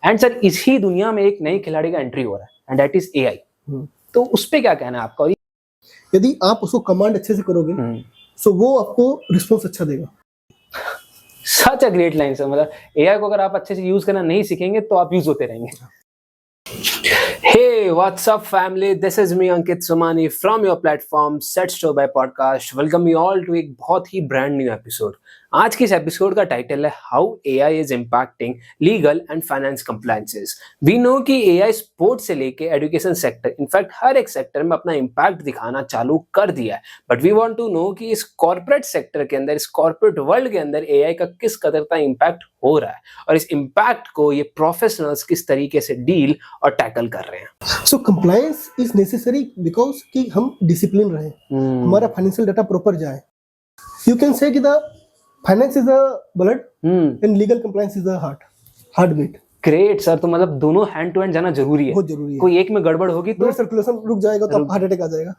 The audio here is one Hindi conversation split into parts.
एंड सर इसी दुनिया में एक नई खिलाड़ी का एंट्री हो रहा है एंड दैट इज एआई। तो उस पे क्या कहना है आपका? यदि आप उसको कमांड अच्छे से करोगे तो वो आपको रिस्पॉन्स अच्छा देगा। सच अ ग्रेट लाइन सर। मतलब एआई को अगर आप अच्छे से यूज करना नहीं सीखेंगे तो आप यूज होते रहेंगे। Hey, what's up, family? This is me, Ankit Somani, from your platform Set Store by Podcast. Welcome you all to एक बहुत ही brand new episode. आज की इस एपिसोड का टाइटल है how AI is impacting legal and finance compliances. We know कि एआई स्पोर्ट्स से लेके एजुकेशन सेक्टर, इनफैक्ट हर एक सेक्टर में अपना इम्पैक्ट दिखाना चालू कर दिया है। But we want to know कि इस कॉर्पोरेट सेक्टर के अंदर, इस कॉर्पोरेट वर्ल्ड के अंदर एआई का किस कदर का इम्पैक्ट हो रहा है और इस इम्पैक्ट को ये प्रोफेशनल्स किस तरीके से डील और टैकल कर रहे हैं। So compliance is necessary because कि हम डिसिप्लिन रहे, हमारा फाइनेंशियल डाटा प्रॉपर जाए। यू कैन से कि the finance is the blood and legal compliance is the heart beat. Great sir. तो मतलब दोनों हैंड टू हैंड जाना जरूरी है। बहुत जरूरी है। कोई एक में गड़बड़ होगी तो सर्कुलेशन रुक जाएगा तो हार्ट अटैक आ जाएगा।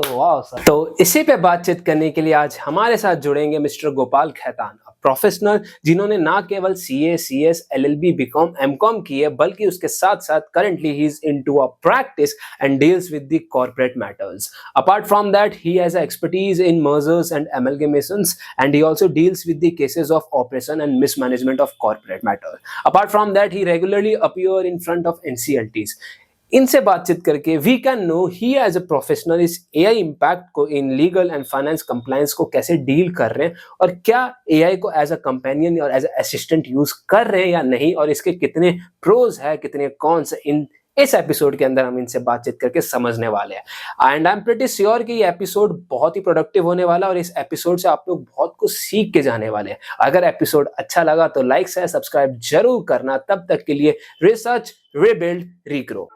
वाह सर। तो इसी पे बातचीत करने के लिए आज हमारे साथ जुड़ेंगे मिस्टर गोपाल खैतान, प्रोफेशनल जिन्होंने ना केवल CA, CS, LLB, BCom, MCom की है, बल्कि उसके साथ साथ currently he is into a practice and deals with the corporate matters. Apart from that he has expertise in mergers and amalgamations and he also deals with the cases of operation and mismanagement of corporate matter. Apart from that he regularly appear in front of NCLTs. इनसे बातचीत करके we can know he as a professional इस एआई इम्पैक्ट को in legal and finance compliance को कैसे डील कर रहे हैं और क्या एआई को एज अ कंपेनियन और एज अ असिस्टेंट यूज कर रहे हैं या नहीं, और इसके कितने प्रोज है, कितने कॉन्स इन इस एपिसोड के अंदर हम इनसे बातचीत करके समझने वाले हैं। And I am pretty sure कि ये एपिसोड बहुत ही प्रोडक्टिव होने वाला है और इस एपिसोड से आप लोग बहुत कुछ सीख के जाने वाले हैं। अगर एपिसोड अच्छा लगा तो लाइक शेयर सब्सक्राइब जरूर करना। तब तक के लिए research, rebuild, regrow.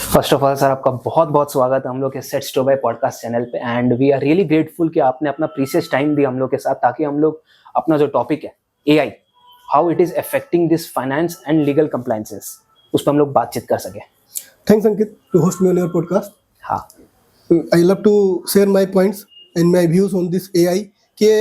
First of all sir आपका बहुत बहुत स्वागत है हम लोग के set store by podcast channel पे and we are really grateful कि आपने अपना प्रीशियस टाइम दिया हम लोग के साथ, ताकि हम लोग अपना जो टॉपिक है AI, how it is affecting this finance and legal compliances, उस पर हम लोग बातचीत कर सके। Thanks Ankit to host me on your podcast. हाँ, I love to share my points and my views on this AI कि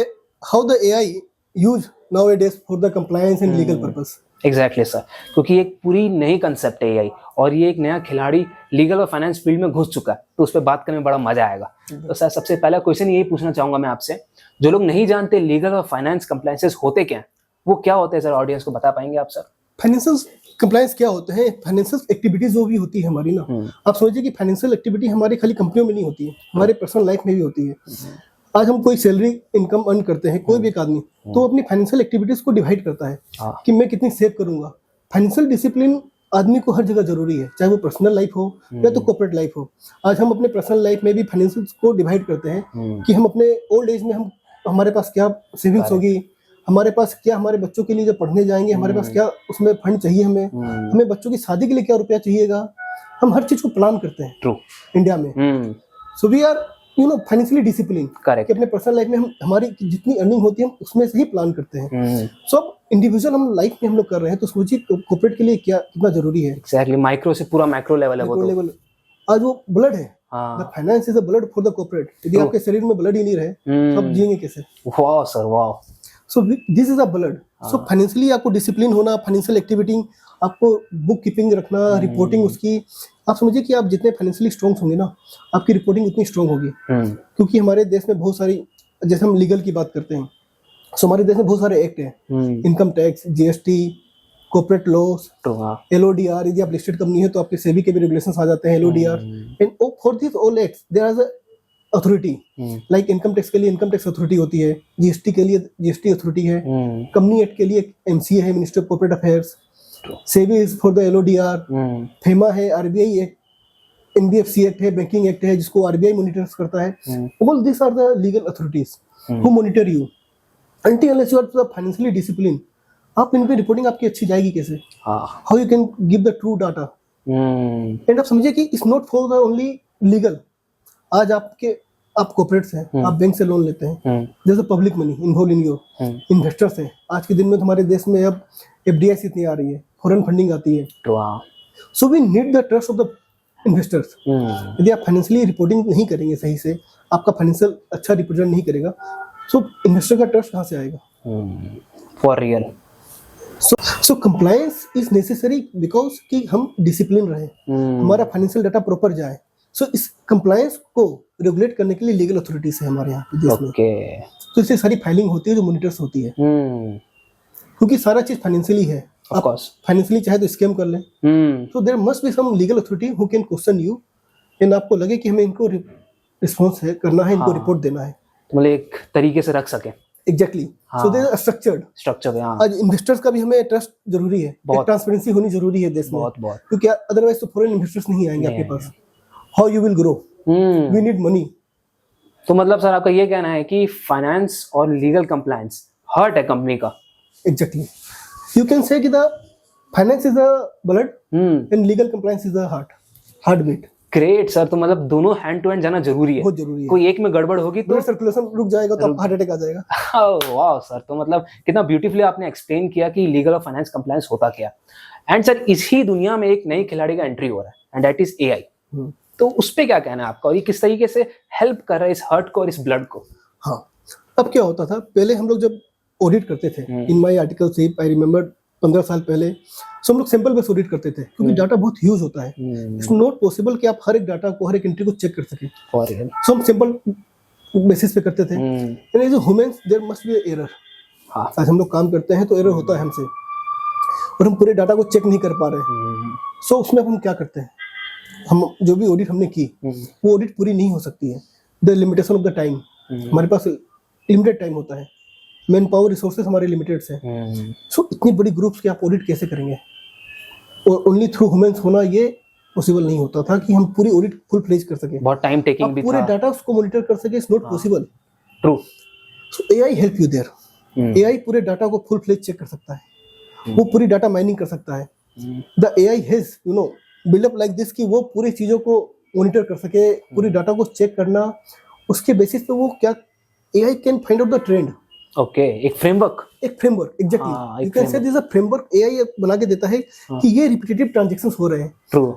how the AI use nowadays for the compliance and legal purpose. Exactly sir, क्योंकि एक पूरी नई कंसेप्ट है एआई और ये एक नया खिलाड़ी लीगल और फाइनेंस फील्ड में घुस चुका है, तो उस पर बात करने में बड़ा मजा आएगा। तो सर सबसे पहला क्वेश्चन यही पूछना चाहूंगा मैं आपसे, जो लोग नहीं जानते लीगल और फाइनेंस कंप्लायंसेस होते क्या हैं, वो क्या होते हैं सर, ऑडियंस को बता पाएंगे आप सर? फाइनेंशियल कंप्लायंस क्या होते हैं? फाइनेंशियल एक्टिविटीज जो भी होती है हमारी ना, आप समझिए कि फाइनेंशियल एक्टिविटी हमारी खाली कंपनियों में नहीं होती है, हमारे पर्सनल लाइफ में भी होती है। आज हम कोई सैलरी इनकम अर्न करते हैं, कोई भी एक आदमी, तो अपनी फाइनेंशियल एक्टिविटीज को डिवाइड करता है कि मैं कितनी सेव करूंगा। फाइनेंशियल डिसिप्लिन आदमी को हर जगह जरूरी है, चाहे वो पर्सनल लाइफ हो या तो कॉर्पोरेट लाइफ हो। आज हम अपने पर्सनल लाइफ में भी फाइनेंशियल को डिवाइड करते हैं कि हम अपने ओल्ड एज में हमारे पास क्या सेविंग्स होगी, हमारे पास क्या, हमारे बच्चों के लिए जब पढ़ने जाएंगे हमारे पास क्या उसमें फंड चाहिए, हमें बच्चों की शादी के लिए क्या रुपया चाहिएगा। हम हर चीज को प्लान करते हैं ट्रू इंडिया में। So we are financially discipline. Correct. अपने पर्सनल लाइफ में हम हमारी जितनी अर्निंग होती है हम उसमें से ही प्लान करते हैं। सो इंडिविजुअल हम लाइफ में हम लोग कर रहे हैं, तो सोचिए कॉर्पोरेट के लिए क्या कितना जरूरी है। एग्जैक्टली, माइक्रो से पूरा मैक्रो लेवल है वो तो। लेवल आज वो ब्लड है। The finance is the blood for the corporate. यदि आपके शरीर में ब्लड ही नहीं रहे तो आप जिएंगे कैसे? वाह सर, वाह। सो this is a blood. So financially आपको डिसिप्लिन होना, फाइनेंशियल एक्टिविटी, आपको बुक कीपिंग रखना, रिपोर्टिंग उसकी, आप समझिए कि आप जितने फाइनेंशियली स्ट्रॉन्ग होंगे ना, आपकी रिपोर्टिंग उतनी स्ट्रॉन्ग होगी। क्योंकि हमारे देश में बहुत सारी, जैसे हम लीगल की बात करते हैं, सो हमारे देश में बहुत सारे एक्ट हैं, income tax, GST, corporate loss, LODR. यदि आप लिस्टेड कंपनी है तो आपके सेबी के भी रेगुलेशंस आ जाते हैं, LODR. And for this all acts there is a authority, like income tax के लिए इनकम टैक्स अथॉरिटी होती है, जीएसटी के लिए जीएसटी अथॉरिटी है, कंपनी एक्ट के लिए एमसीए है, ministry of corporate affairs, SEBI is for the LODR, FEMA है, आरबीआई एक्ट, एनबीएफसी एक्ट है, बैंकिंग एक्ट है जिसको आरबीआई मॉनिटर्स करता है। All this are the legal authorities who monitor you. Until unless you are financially disciplined, आप इन पे रिपोर्टिंग आपकी अच्छी जाएगी कैसे? हाँ how you can give the true data? And आप समझिए कि it's not for the only legal. आज आप कॉर्पोरेट्स हैं, आप बैंक से लोन लेते हैं, जैसे public money involve in your investors हैं। आज के दिन में हमारे देश में अब FDIs इतनी आ रही है, फॉरेन फंडिंग आती है, so we need the trust of the investors. यदि आप फाइनेंशियली रिपोर्टिंग नहीं करेंगे सही से, आपका फाइनेंशियल अच्छा रिप्रेजेंट नहीं करेगा, सो इन्वेस्टर का ट्रस्ट कहाँ से आएगा? For real. So compliance is necessary because कि हम डिसिप्लिन रहे, हमारा फाइनेंशियल डाटा प्रॉपर जाए। सो इस कंप्लायंस को रेगुलेट करने के लिए लीगल अथॉरिटीज है हमारे यहाँ पे देश में। तो इससे सारी फाइलिंग होती है जो मॉनिटर्स होती है, क्योंकि सारा चीज फाइनेंशियली है। आप फाइनेंशियली चाहे तो स्कैम कर लें, तो there must be some legal authority who can question you, and आपको लगे कि हमें इनको रिस्पॉन्स है करना है, इनको रिपोर्ट देना है, मतलब एक तरीके से रख सके। Exactly. So there are structured. आज इन्वेस्टर्स का भी हमें ट्रस्ट जरूरी है, ट्रांसपेरेंसी होनी जरूरी है देश में, बहुत क्योंकि अदरवाइज तो फॉरेन इन्वेस्टर्स नहीं आएंगे आपके पास। How you will grow? We need money. तो मतलब सर आपका ये कहना है कि फाइनेंस और लीगल कंप्लायंस हार्ट है कंपनी का। एग्जैक्टली, यू कैन से कि the finance is the blood and legal compliance is the heart beat. Great sir, तो मतलब दोनों हैंड टू हैंड जाना जरूरी है, बहुत जरूरी है। कोई एक में गड़बड़ होगी तो सर्कुलेशन रुक जाएगा, तो हार्ट अटैक आ जाएगा। वाह सर, तो मतलब कितना ब्यूटीफुली आपने एक्सप्लेन किया कि लीगल और फाइनेंस कंप्लायंस होता क्या। एंड सर इसी दुनिया में एक नई खिलाड़ी का एंट्री हो रहा है, एंड दैट इज AI। तो उस पे क्या कहना है आपका, और ये किस तरीके से हेल्प कर रहा है इस हर्ट को और इस ब्लड को? हाँ, अब क्या होता था, पहले हम लोग जब ऑडिट करते थे, इन माय आर्टिकल से आई रिमेम्बर 15 साल पहले, सो हम लोग सैंपल बेस ऑडिट करते थे, क्योंकि डाटा बहुत ह्यूज होता है। इट्स नॉट पॉसिबल कि आप हर एक डाटा को, हर एक एंट्री को चेक कर सकें। सो हम सैंपल बेसिस पे करते थे। And as humans there must be error. आज हम लोग काम करते हैं तो एरर होता है हमसे, और हम पूरे डाटा को चेक नहीं कर पा रहे। सो उसमें हम क्या करते हैं, हम जो भी ऑडिट हमने की वो ऑडिट पूरी नहीं हो सकती है। The limitation of the time, हमारे पास लिमिटेड टाइम होता है, मैन पावर रिसोर्सेज हमारे लिमिटेड है। सो इतनी बड़ी ग्रुप्स की आप ऑडिट कैसे करेंगे? और ओनली थ्रू ह्यूमंस होना ये पॉसिबल नहीं होता था कि हम पूरी ऑडिट फुल फ्लेज कर सके, बहुत टाइम टेकिंग भी था, पूरे डाटा को मॉनिटर कर सके, it's not possible. True. So AI help you there. AI पूरे डाटा को फुल फ्लेज चेक कर सकता है, वो पूरी डाटा माइनिंग कर सकता है। The AI has you know buildup like this कि वो पूरी चीजों को मॉनिटर कर सके, पूरी डाटा को चेक करना, उसके बेसिस पे वो क्या AI can find out the trend. Okay, एक framework exactly, you can say this a framework AI बना के देता है कि ये रिपीटेटिव ट्रांजैक्शंस हो रहे हैं। ट्रू।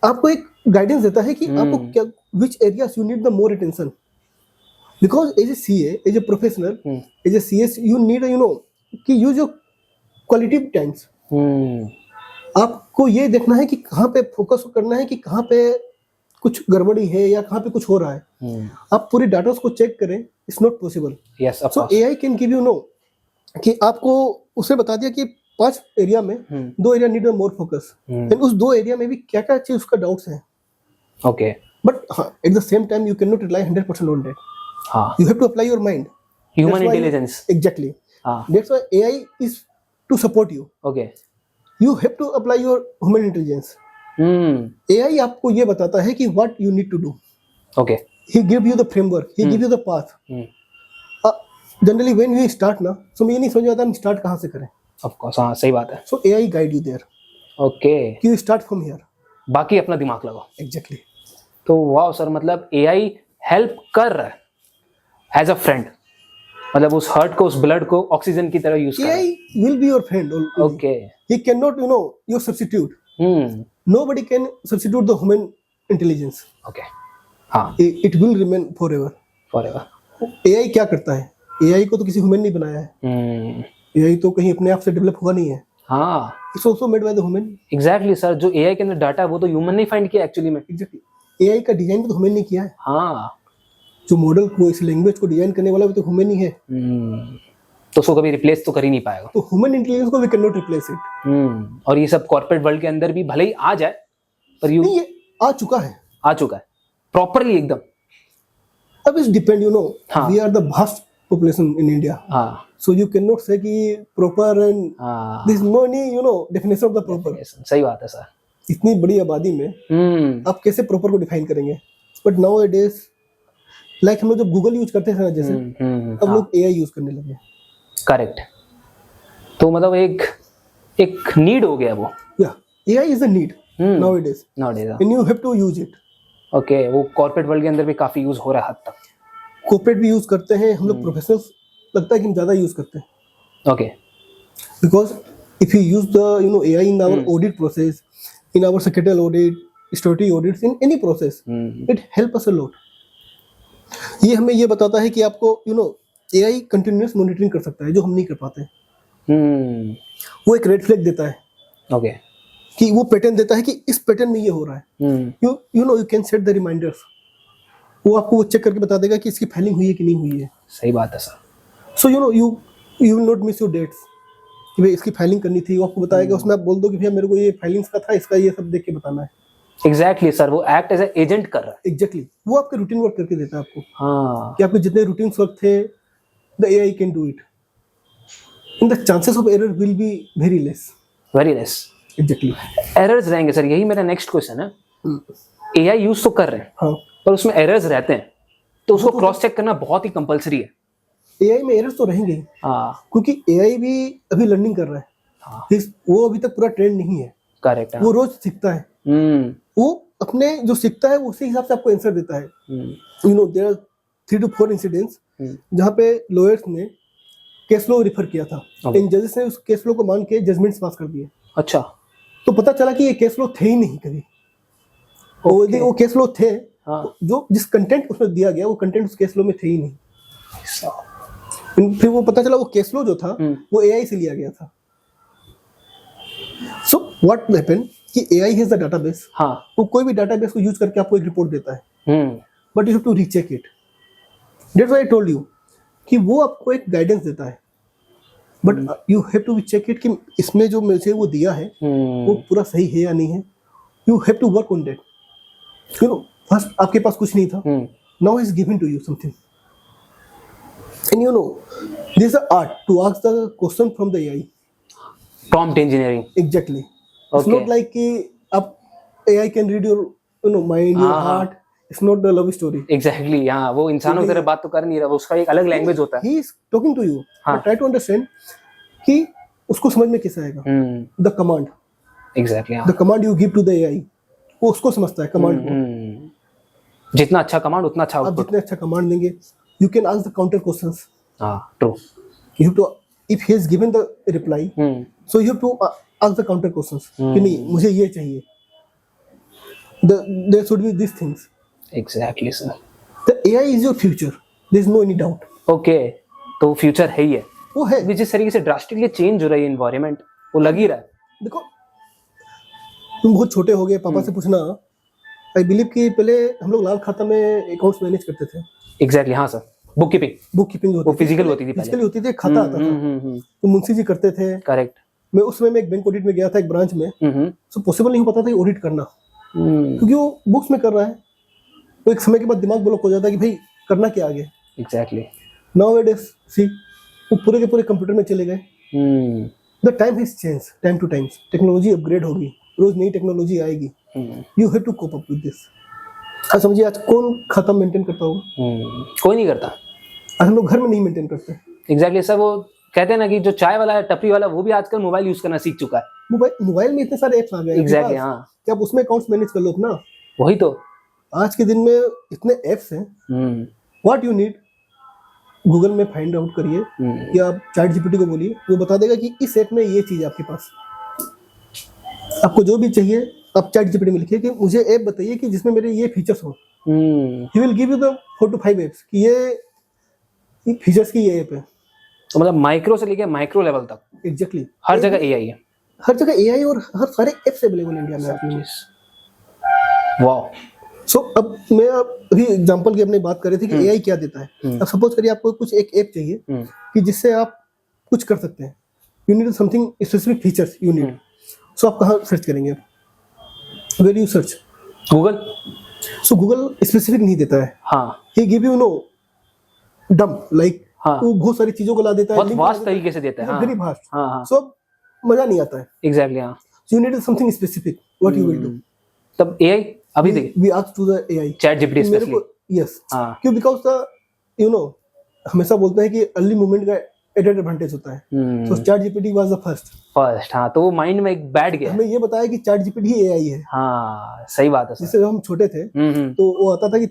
आपको एक गाइडेंस देता है कि आपको क्या, which areas you need the more attention, because as a CA, as a professional, as a CS, you need you know कि यूज योर क्वालिटी टाइम्स। आपको ये देखना है कि कहाँ पे फोकस करना है, कि कहाँ पे कुछ गड़बड़ी है या कहाँ पे कुछ हो रहा है। आप पूरी डाटा को चेक करें, it's not possible. So AI can give you know कि आपको उसने बता दिया कि 5 एरिया में 2 area need more focus, and उस 2 एरिया में भी क्या क्या चीज उसका डाउट्स है। Okay, but at the same time you can not rely 100% on that. You have to apply your mind, human intelligence. Exactly, that's why AI is to support you. Okay, you have to apply your human intelligence. AI आपको ये बताता है कि what you need to do. Okay, he give you the framework, he give you the path. Generally when we start ना, सो मुझे नहीं समझ आता हम स्टार्ट कहाँ से करें। ऑफ कोर्स, हाँ सही बात है। So AI guide you there. Okay, कि यू स्टार्ट फ्रॉम हियर, बाकी अपना दिमाग लगाओ। एग्जैक्टली। तो वाह सर, मतलब AI हेल्प कर रहा है एज अ फ्रेंड, मतलब उस हर्ट को, उस ब्लड को ऑक्सीजन की तरह यूज कर रहा है। AI will be your friend. Okay. He cannot, you know, your substitute. Nobody can substitute the human intelligence. Okay. हाँ. It will remain forever. Forever. AI क्या करता है? AI को तो किसी ह्यूमन नहीं बनाया है। AI तो कहीं अपने आप से डेवलप हुआ नहीं है। हाँ। It's also made by the human. Exactly sir, जो AI के अंदर डाटा है वो तो ह्यूमन ने फाइंड किया एक्चुअली में। Exactly. AI का डिजाइन तो ह्यूमन ने किया है। हाँ। जो मॉडल को, इस लैंग्वेज को डिजाइन करने वाला वो तो ह्यूमन ही है। तो उसको कभी रिप्लेस तो कर ही नहीं पाएगा। तो ह्यूमन इंटेलिजेंस को we can not replace it. और ये सब कॉर्पोरेट वर्ल्ड के अंदर भी भले ही आ जाए, पर ये आ चुका है प्रॉपरली एकदम। अब इस depend, you know, we are the vast population in India, so you can not say कि proper and this no any, you know, definition of the proper. सही बात है सर। इतनी बड़ी आबादी में आप कैसे प्रॉपर को डिफाइन करेंगे? But now A days, like हम लोग जब गूगल यूज करते थे ना, जैसे अब लोग AI यूज करने लगे। करेक्ट। तो मतलब एक नीड हो गया वो Yeah, AI is a need nowadays, nowadays. and you have to use it. Okay, वो कॉर्पोरेट वर्ल्ड के अंदर भी काफी यूज हो रहा है हद तक. कॉर्पोरेट भी यूज करते हैं, हम लोग प्रोफेशनल्स लगता है कि हम ज्यादा यूज करते हैं. Okay. Because if you use the AI in our audit process, in our secretarial audit, statutory audits, in any process, it help us a lot. ये हमें ये बताता है कि आपको AI कंटिन्यूअस मॉनिटरिंग कर सकता है जो हम नहीं कर पाते हैं. वो एक रेड फ्लैग देता है. ओके. कि वो पैटर्न देता है कि इस पैटर्न में ये हो रहा है. You can set the reminders. वो आपको वो चेक करके बता देगा कि इसकी फाइलिंग हुई है कि नहीं हुई है. सही बात है sir. So you will not miss your dates कि भाई इसकी फाइलिंग करनी थी. वो आपको बताएगा, उसमें आप बोल दो कि भैया मेरे को ये फाइलिंग्स का था, इसका ये सब देख के बताना है. एग्जैक्टली सर, वो एक्ट एज एजेंट कर रहा है. एग्जैक्टली. वो आपके रूटीन वर्क करके देता है आपको. हाँ. कि आपके जितने रूटीन वर्क थे, the AI can do it, and the chances of error will be very less. Very less. Exactly. Errors रहेंगे सर, यही मेरा नेक्स्ट क्वेश्चन है. AI यूज तो कर रहे हैं, हाँ, पर उसमें एरर्स रहते हैं, तो उसको क्रॉस चेक करना बहुत ही कंपलसरी है. AI में एरर्स तो रहेंगे ही. हाँ. क्योंकि AI भी अभी लर्निंग कर रहा है. हाँ. वो अभी तक पूरा ट्रेंड नहीं है. करेक्ट. वो रोज सीखता है. वो अपने जो सीखता है उसी हिसाब से आपको आंसर देता है. देयर आर 3 to 4 इंसिडेंट्स जहाँ पे लॉयर्स ने केस फ्लो रिफर किया था, इन जजेस ने उस केस फ्लो को मान के जजमेंट्स पास कर दिए. अच्छा. तो पता चला कि ये केस फ्लो थे ही नहीं कभी. वो केस फ्लो थे. हाँ. जो जिस कंटेंट उसमें दिया गया वो कंटेंट उस केस फ्लो में थे ही नहीं. फिर वो पता चला वो केस फ्लो जो था वो AI से लिया गया था. सो व्हाट हैपेंड कि AI हैज अ डेटाबेस. हाँ. वो कोई भी डेटाबेस को यूज करके आपको एक रिपोर्ट देता है, but you have to recheck it. That's why I told you कि वो आपको एक गाइडेंस देता है, but you have to check it कि इसमें जो मुझे वो दिया है वो पूरा सही है या नहीं है. You have to work on that. First आपके पास कुछ नहीं था, now is given to you something, and this is art to ask the question from the AI. Prompt engineering. Exactly. It's not like कि आप AI can read your mind, your heart. It's not the love story. Exactly. हाँ, वो इंसानों की तरह बात तो कर नहीं रहा, वो उसका एक अलग लैंग्वेज होता है. He is talking to you. Try to understand कि उसको समझ में कैसे आएगा. The command. Exactly. The command you give to the AI, वो उसको समझता है कमांड को. जितना अच्छा कमांड उतना अच्छा आप आउटपुट. जितने अच्छा कमांड देंगे, you can ask the counter questions. हाँ, true. You have to, if he has given the reply, so you have to ask the counter questions कि नहीं मुझे ये चाहिए. There should be this things. Exactly sir. The AI is your future, there is no any doubt. Okay, तो फ्यूचर है ही है. वो है. जिस तरीके से ड्रास्टिकली चेंज हो रही है एनवायरनमेंट, वो लग ही रहा है. देखो, तुम बहुत छोटे हो गए, पापा से पूछना. आई बिलीव कि पहले हम लोग लाल खाता में अकाउंट्स मैनेज करते थे. एग्जैक्टली. हाँ सर. बुक कीपिंग वो फिजिकल होती थी पहले. फिजिकल होती थी, खाता आता था. तो मुंशी जी करते थे. करेक्ट. मैं उस समय में एक बैंक ऑडिट में गया था, एक ब्रांच में. सो पॉसिबल नहीं हो पाता था ऑडिट करना, क्योंकि वो बुक्स में कर रहा है. तो एक समय के बाद दिमाग ब्लॉक हो जाता है कि भाई करना क्या आगे. एग्जैक्टली. नाउअडेज सी वो पूरे के पूरे कंप्यूटर में चले गए. The time has change, time to time technology upgrade होगी, रोज नई टेक्नोलॉजी आएगी. You have to cope up with this. आज समझिए, आज कौन खाता मेंटेन करता होगा? कोई नहीं करता. आज हम लोग घर में नहीं मेंटेन करते. Exactly sir. वो कहते हैं ना कि जो चाय वाला है, टपरी वाला, वो भी आजकल मोबाइल यूज करना सीख चुका है. मोबाइल में इतने सारे एप्स आ गए. एग्जैक्टली. हाँ, कि आप उसमें अकाउंट्स मैनेज कर लो अपना. वही तो. आज के दिन में इतने एप्स हैं. व्हाट यू नीड, गूगल में फाइंड आउट करिए या आप चैट जीपीटी को बोलिए, वो बता देगा कि इस ऐप में ये चीज है आपके पास. आपको जो भी चाहिए आप चैट जीपीटी में लिखिए कि मुझे ऐप बताइए कि जिसमें मेरे ये फीचर्स हो. He will give you the 4 to 5 apps कि ये फीचर्स की ये ऐप है. तो मतलब माइक्रो से लेके माइक्रो लेवल तक. एग्जैक्टली. हर जगह AI है. हर जगह AI और हर सारे एप्स अवेलेबल इंडिया में. वाओ. सो अब मैं अभी एग्जांपल की अपनी बात कर रहे थे कि AI क्या देता है. अब सपोज करिए आपको कुछ एक ऐप चाहिए कि जिससे आप कुछ कर सकते हैं. You need something specific features you need. So आप कहाँ सर्च करेंगे? Where you search? Google. So Google specific नहीं देता है. हाँ. He give you them like. हाँ. वो बहुत सारी चीजों को ला देता है, बहुत वास्ट तरीके से देता है. Very vast. हाँ. सो मजा नहीं आता है. एग्जैक्टली. हाँ. You need something specific. What you will do? तब AI अभी देखिए, we ask to the AI, chat GPT specially. Yes. क्यों? बिकॉज़ द हमेशा बोलते हैं कि अर्ली मूवमेंट का एडेड एडवांटेज होता है। So chat GPT was the first. हाँ, तो वो माइंड में एक बैठ गया। हमें ये बताया कि चैट जीपीटी ही एआई है। हाँ, सही बात है सर। जिससे जब हम छोटे थे तो वो आता था कि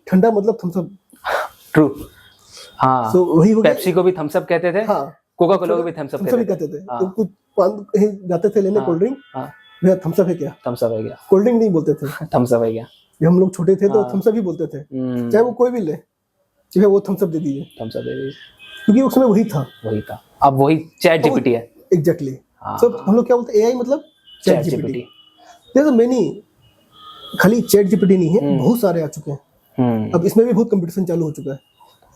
ठंडा मतलब थम्स अप। ट्रू। हाँ, सो वही हो गया। पेप्सी को भी थम्स अप कहते थे। हाँ, कोका कोला को भी थम्स अप कहते थे। तो कुछ कहीं जाते थे लेने कोल्ड ड्रिंक, भैया थम्स अप है क्या? थम्स अप है क्या? कोल्ड ड्रिंक नहीं बोलते थे, थम्स अप है क्या? जब हम लोग छोटे थे तो थम्स अप ही बोलते थे, चाहे वो कोई भी ले, चाहे वो थम्स अप दे दीजिए, थम्स अप दे दीजिए, क्योंकि उसमें वही था। अब वही चैट जीपीटी है। एग्जैक्टली। सो हम लोग क्या बोलते हैं, एआई मतलब ChatGPT. There are many, खाली चैट जीपीटी नहीं है, बहुत सारे आ चुके हैं। अब इसमें भी बहुत कंपटीशन चालू हो चुका है।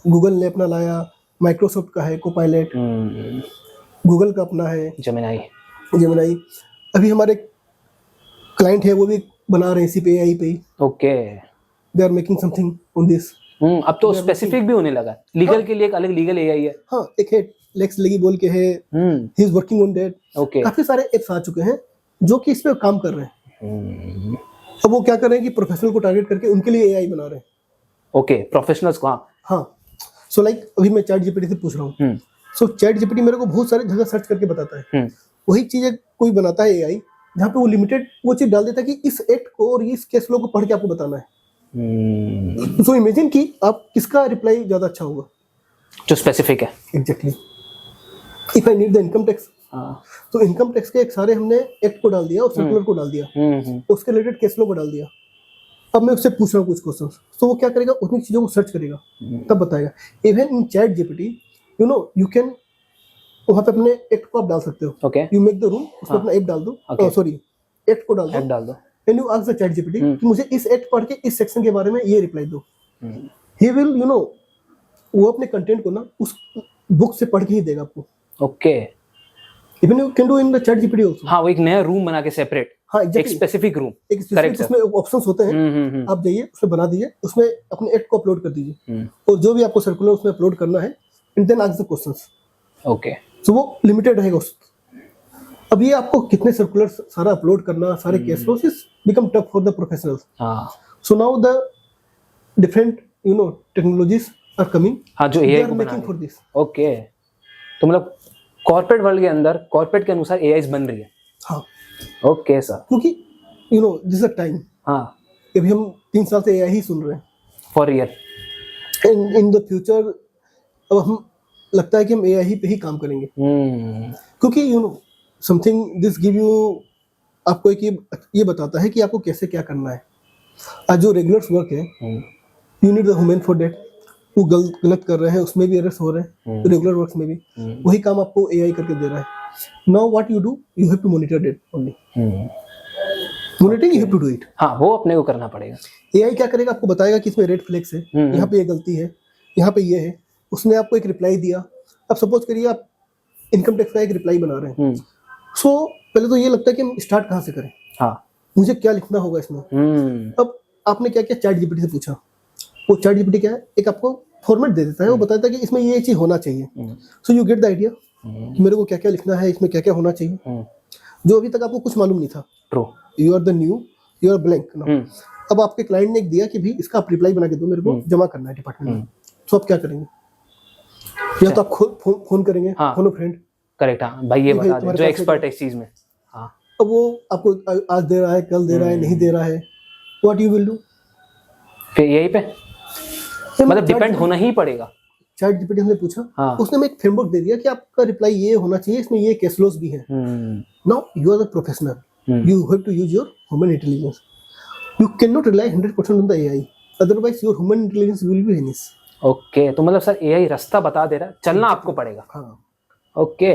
गूगल ने अपना लाया, माइक्रोसॉफ्ट का है कोपायलट, गूगल का अपना है जेमिनाई। अभी हमारे क्लाइंट है वो भी बना रहे हैं इसी पे, एआई पे ही। Okay, they are making something on this. अब तो स्पेसिफिक भी होने लगा। लीगल के लिए एक अलग लीगल एआई है। हाँ, एक है लेक्स लेगी बोल के है, he is working on that. Okay, काफी सारे एप्स आ चुके हैं जो कि इस पे काम कर रहे हैं। अब वो क्या कर रहे हैं कि प्रोफेशनल को टारगेट करके उनके लिए एआई बना रहे हैं। ओके, प्रोफेशनल्स को। हाँ, सो लाइक अभी मैं चैट जीपीटी से पूछ रहा हूँ, सो चैट जीपीटी मेरे को बहुत सारी जगह सर्च करके बताता है। वही चीज कोई बनाता है एआई, जहाँ पे वो लिमिटेड वो चीज डाल देता है कि इस एक्ट को और इस केस लो को पढ़ के आपको बताना है। सो इमेजिन कि आप किसका रिप्लाई ज्यादा अच्छा होगा, जो स्पेसिफिक है। Exactly. If I need the income tax, तो इनकम टैक्स के एक सारे हमने एक्ट को डाल दिया और सर्कुलर को डाल दिया, उसके रिलेटेड केस लो को डाल दिया। अब मैं उससे पूछ रहा हूँ कुछ क्वेश्चंस, तो वो क्या करेगा, उतनी चीजों को सर्च करेगा, तब बताएगा। Even in chat GPT you know you can, वहाँ पे अपने एक्ट को आप डाल सकते हो। Okay, you make the rule, उसमें अपना एक्ट डाल दो, सॉरी एक्ट को डाल दो, and you ask the chat GPT कि मुझे इस एक्ट पढ़ के इस सेक्शन के बारे में ये रिप्लाई दो। ही विल यू नो, वो अपने कंटेंट को ना उस बुक से पढ़ के ही देगा आपको। Okay, even you can do in the chat GPT also. हाँ, वो एक नया रूम बना के सेपरेट। हाँ, एक स्पेसिफिक रूम, एक स्पेसिफिक, उसमें ऑप्शंस होते हैं, आप जाइए उसमें बना दीजिए, उसमें अपने एक्ट को अपलोड कर दीजिए और जो भी आपको सर्कुलर उसमें अपलोड करना है, and then ask the questions. Okay, so वो लिमिटेड रहेगा उस। अब ये आपको कितने सर्कुलर सारा अपलोड करना, सारे case flows is become tough for the professionals. So now the different you know technologies are coming. हाँ, जो एआई को मेकिंग फॉर दिस। ओके, तो मतलब कॉर्पोरेट वर्ल्ड के अंदर कॉर्पोरेट के अनुसार एआईज बन रही है। हाँ, ओके सर, क्योंकि you know this is a time. हाँ, अभी हम 3 साल से एआई ही सुन रहे हैं, for real. In the future अब हम लगता है कि हम एआई पे ही काम करेंगे, क्योंकि you know something this give you, आपको एक ये बताता है कि आपको कैसे क्या करना है। आज जो रेगुलर वर्क है, you need the human for that. वो गलत कर रहे हैं, उसमें भी एरर्स हो रहे हैं, रेगुलर वर्क्स में भी वही काम आपको एआई करके दे रहा है। Now what you do, you have to monitor that only. Monitoring you have to do it. हाँ, वो अपने को करना पड़ेगा। एआई क्या करेगा, आपको बताएगा कि इसमें रेड फ्लैग्स है, यहाँ पे ये गलती है, यहाँ पे ये है। उसने आपको एक रिप्लाई दिया। अब सपोज करिए आप इनकम टैक्स का एक रिप्लाई बना रहे हैं, सो पहले तो ये लगता है कि हम स्टार्ट कहाँ से करें, मुझे क्या लिखना होगा इसमें। अब आपने क्या किया, चैट जीपीटी से पूछा। वो चैट जीपीटी क्या है, एक आपको फॉर्मेट दे देता है, वो बताता है कि इसमें ये चीज होना चाहिए। So you get the idea मेरे को क्या क्या लिखना है, इसमें क्या क्या होना चाहिए, जो अभी तक आपको कुछ मालूम नहीं था। True, you are the new, you are blank. अब आपके क्लाइंट ने एक दिया कि भी इसका आप रिप्लाई बना के दो, मेरे को जमा करना है डिपार्टमेंट में। तो आप क्या करेंगे, या तो आप फोन करेंगे, फोन अ फ्रेंड। करेक्ट, हाँ भाई, ये बता दे जो एक्सपर्ट है इस चीज में। हाँ, अब वो आपको आज दे रहा है, कल दे रहा है, नहीं दे रहा है, व्हाट यू विल डू, फिर यही पे मतलब डिपेंड होना ही पड़ेगा। चैट जीपीटी हमने पूछा, उसने हमें एक फ्रेमवर्क दे दिया कि आपका रिप्लाई ये होना चाहिए, इसमें ये केस लॉस भी है। Now you are the professional, you have to use your human intelligence. You cannot rely 100% on the AI, otherwise your human intelligence will be vanish. Okay, तो मतलब सर एआई रास्ता बता दे रहा है, चलना आपको पड़ेगा। हाँ, okay,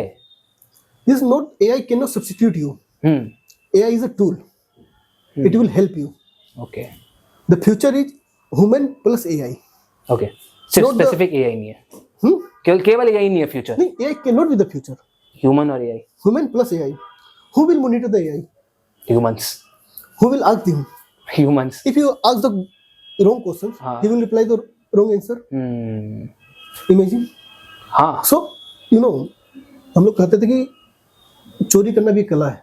this is not, AI cannot substitute you. AI is a tool. It will help you. Okay, The future is human plus AI. Okay, सिर्फ स्पेसिफिक एआई नहीं है, केवल एआई नहीं है फ्यूचर। नहीं, AI cannot be the future. Human और AI, Human plus AI. Who will monitor the AI? Humans. Who will ask them? Humans. If you ask the wrong questions, he will reply the wrong answer. Imagine. हाँ. So you know, हम लोग कहते थे कि चोरी करना भी कला है।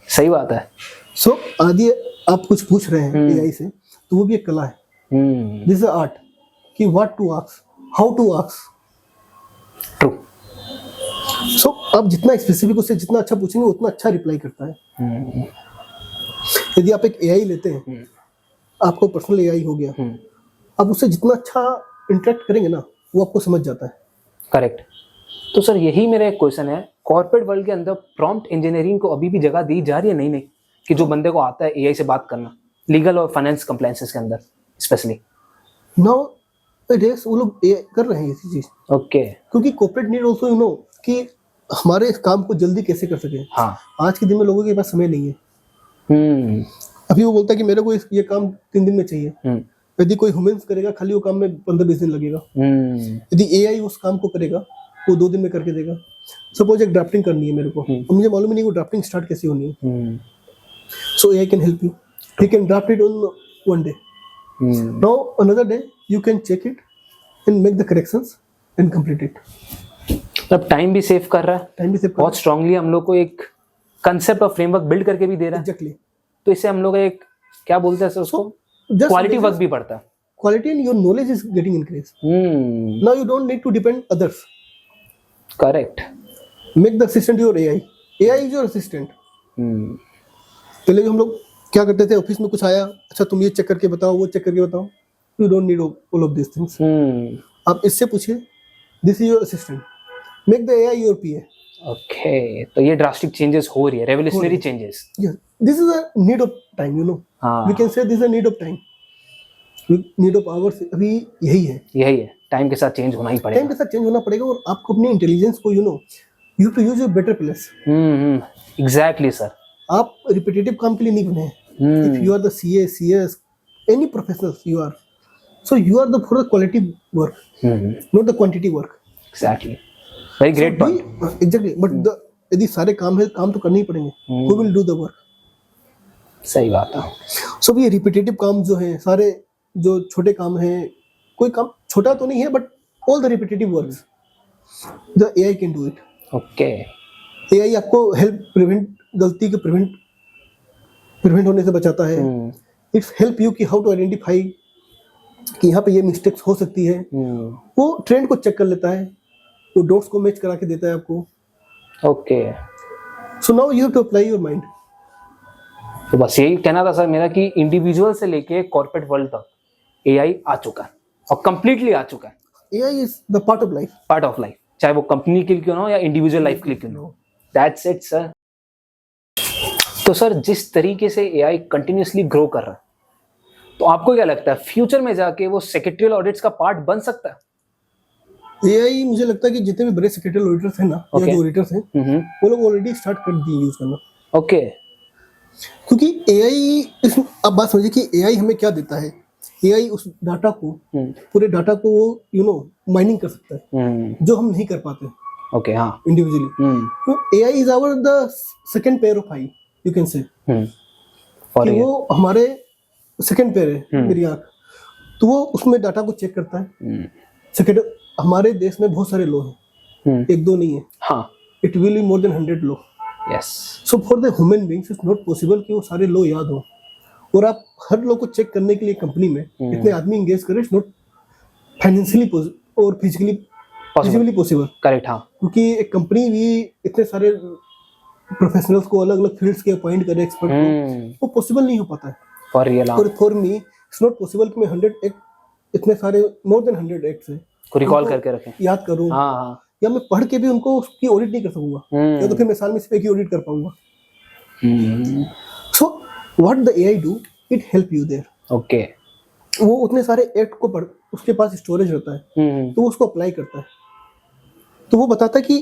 सही बात है। So आदि आप कुछ पूछ रहे हैं AI से, तो वो भी एक कला है। This is art कि what to ask, how to ask. True. सो आप जितना स्पेसिफिक उससे जितना अच्छा पूछेंगे उतना अच्छा रिप्लाई करता है। यदि आप एक एआई लेते हैं, आपको पर्सनल एआई हो गया, आप उससे जितना अच्छा इंटरेक्ट करेंगे ना वो आपको समझ जाता है। करेक्ट। तो सर यही मेरा एक क्वेश्चन है, कॉर्पोरेट वर्ल्ड के अंदर प्रॉम्प्ट इंजीनियरिंग को अभी भी जगह दी जा रही है? नहीं कि जो बंदे को आता है एआई से बात करना, लीगल और फाइनेंस कंप्लायंसेस के अंदर स्पेशली। नाउ डेज वो लोग कर रहे हैं ये चीज। ओके। क्योंकि कॉर्पोरेट नीड आल्सो कि हमारे इस काम को जल्दी कैसे कर सके। हाँ। आज के दिन में लोगों के पास समय नहीं है। अभी वो बोलता है कि मेरे को ये काम 3 दिन में चाहिए। यदि कोई ह्यूमंस करेगा खाली वो काम में 15-20 दिन लगेगा। यदि एआई उस काम को करेगा वो 2 दिन में करके देगा। सपोज एक ड्राफ्टिंग करनी है मेरे को, और मुझे मालूम नहीं वो ड्राफ्टिंग स्टार्ट कैसे होनी है। So AI can help you, he can draft it on 1 day. Now another day you can check it and make the corrections and complete it. अब टाइम भी सेव कर रहा है, टाइम भी सेव बहुत स्ट्रांगली हम लोग को एक कंसेप्ट और फ्रेमवर्क बिल्ड करके भी दे रहा है। एग्जैक्टली। तो इससे हम लोग एक क्या बोलते हैं सर उसको, क्वालिटी वर्क भी बढ़ता है। Quality and your knowledge is getting increased. Now you don't need to depend others. Correct. Make the assistant your AI. AI is your assistant. पहले हम लोग क्या करते थे, ऑफिस में कुछ आया, अच्छा तुम ये चेक करके बताओ, वो चेक करके बताओ। You don't need all of these things. आप इससे पूछिए, this is your assistant. Make the AI your PA. Okay. तो ये ड्रास्टिक चेंजेस हो रही है, revolutionary changes. Yes. This is a need of time, you know. We can say this is a need of time. Need of hours अभी यही है। टाइम के साथ चेंज होना ही पड़ेगा। टाइम के साथ चेंज होना पड़ेगा और आपको अपनी इंटेलिजेंस को you have to use a better place. Exactly sir. आप रिपीटेटिव काम के लिए नहीं बने हैं। If you are the CA, CS, any professionals you are, so you are the for the quality work, not the quantity work. Exactly, very great point. Exactly, but यदि सारे काम है, काम तो करने ही पड़ेंगे। Who will do the work? सही बात है। सो ये रिपीटेटिव काम जो है, सारे जो छोटे काम हैं, कोई काम छोटा तो नहीं है, but all the repetitive works the AI can do it. Okay. AI आपको हेल्प प्रिवेंट, गलती के प्रिवेंट होने से बचाता है। इट्स हेल्प यू कि हाउ टू आइडेंटिफाई कि यहाँ पे ये मिस्टेक्स हो सकती है। वो ट्रेंड को चेक कर लेता है, वो डॉट्स को मैच करा के देता है आपको। Okay. So now you have to apply your mind. तो बस यही कहना था सर मेरा कि इंडिविजुअल से लेके कॉर्पोरेट वर्ल्ड तक एआई आ चुका है और कंप्लीटली आ चुका है। AI is the part of life. Part of life, चाहे वो कंपनी के लिए क्यों ना हो या इंडिविजुअल लाइफ के लिए क्यों ना हो। That's it sir. तो सर जिस तरीके से एआई कंटिन्यूअसली ग्रो कर रहा है, तो आपको क्या लगता है फ्यूचर में जाके वो सेक्रेटरियल ऑडिट्स का पार्ट बन सकता है? एआई मुझे लगता है कि जितने भी बड़े सेक्रेटरियल ऑडिटर्स हैं ना, या जो ऑडिटर्स हैं, वो लोग ऑलरेडी स्टार्ट कर दिए यूज करना। ओके। क्योंकि एआई, अब बात समझिए कि एआई हमें क्या देता है। एआई उस डाटा को, पूरे डाटा को माइनिंग कर सकता है, जो हम नहीं कर पाते। ओके। हाँ, इंडिविजुअली। तो AI is our the second pair of eye, you can say. कि वो हमारे सेकंड पेयर है, मेरी आंख। तो वो उसमें डाटा को चेक करता है। सेकंड, हमारे देश में बहुत सारे लॉ हैं, 1-2 नहीं है। हाँ, it will be more than 100 law. Yes. So for the human beings it's not possible कि वो सारे लॉ याद हो, और आप हर लॉ को चेक करने के लिए कंपनी में इतने आदमी एंगेज करें, इट्स नॉट फाइनेंशियली और फिजिकली पॉसिबल। करेक्ट। हाँ, क्योंकि एक कंपनी भी इतने सारे प्रोफेशनल्स को अलग अलग फील्ड्स के अपॉइंट करे, एक्सपर्ट को, वो पॉसिबल नहीं हो पाता है। For real. और for me it's not possible कि मैं 100 एक्ट, इतने सारे मोर देन 100 एक्ट्स हैं को रिकॉल करके रखें, याद करूं। हाँ। या मैं पढ़ के भी उनको उसकी ऑडिट नहीं कर सकूंगा, या तो फिर मैं साल में सिर्फ एक ही ऑडिट कर पाऊंगा। So what the AI do, it help you there. Okay. वो उतने सारे एक्ट को पढ़, उसके पास स्टोरेज रहता है, तो वो उसको अप्लाई करता है। तो वो बताता है कि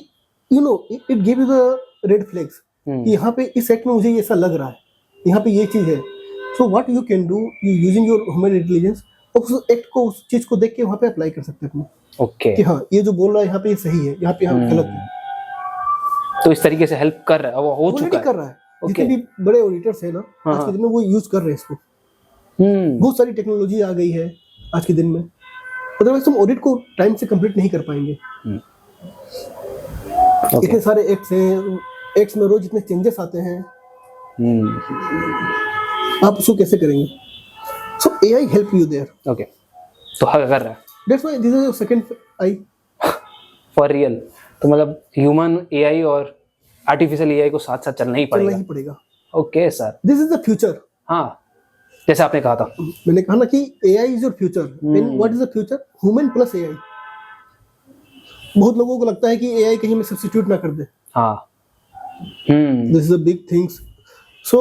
it give you the red flags, यहाँ पे इस एक्ट में मुझे ऐसा लग रहा है, यहाँ पे ये चीज है। So what you can do, you using your human intelligence, उस एक्ट को, उस चीज को देख के वहाँ पे अप्लाई कर सकते हैं अपने। ओके। कि हाँ, ये जो बोल रहा है यहाँ पे ये सही है, यहाँ पे यहाँ गलत है। तो इस तरीके से हेल्प कर रहा है, वो हो चुका है, कर रहा है। जितने भी बड़े ऑडिटर्स हैं ना आज के दिन में, वो यूज कर रहे हैं इसको। बहुत सारी टेक्नोलॉजी आ गई है आज के दिन में, अदरवाइज हम ऑडिट को टाइम से कंप्लीट नहीं कर पाएंगे। इतने सारे एक्ट्स हैं, एक्ट्स में रोज इतने चेंजेस आते हैं, आप उसको कैसे करेंगे? So AI help you there. Okay. तो कर रहा है। That's why this is your second eye. For real. तो मतलब ह्यूमन एआई और आर्टिफिशियल एआई को साथ साथ चलना ही चलना पड़ेगा। ही पड़ेगा। Okay sir. This is the future. हाँ, जैसे आपने कहा था। मैंने कहा ना कि AI is your future and what is the future? Human plus AI. बहुत लोगों को लगता है कि एआई कहीं में सब्स्टिट्यूट ना कर दे। हाँ। This is a big things. So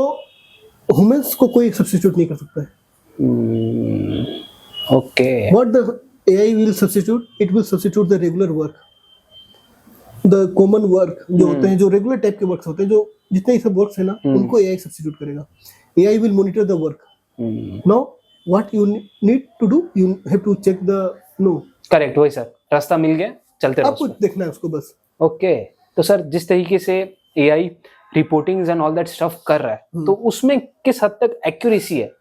humans को कोई सब्स्टिट्यूट नहीं कर सकता है। Okay. What the AI will substitute? It will substitute the regular work, the common work जो होते हैं, जो रेगुलर टाइप के वर्क्स होते हैं, जो जितने सब वर्क्स है ना, उनको एआई सब्स्टिट्यूट करेगा। AI will monitor the work. Now what you need to do, you have to check the no. Correct, वही सर, रास्ता मिल गया, चलते रहो। आपको देखना है उसको बस। ओके। तो सर जिस तरीके से AI reportings and all that stuff कर रहा है, तो उसमें किस हद तक एक्यूरेसी है?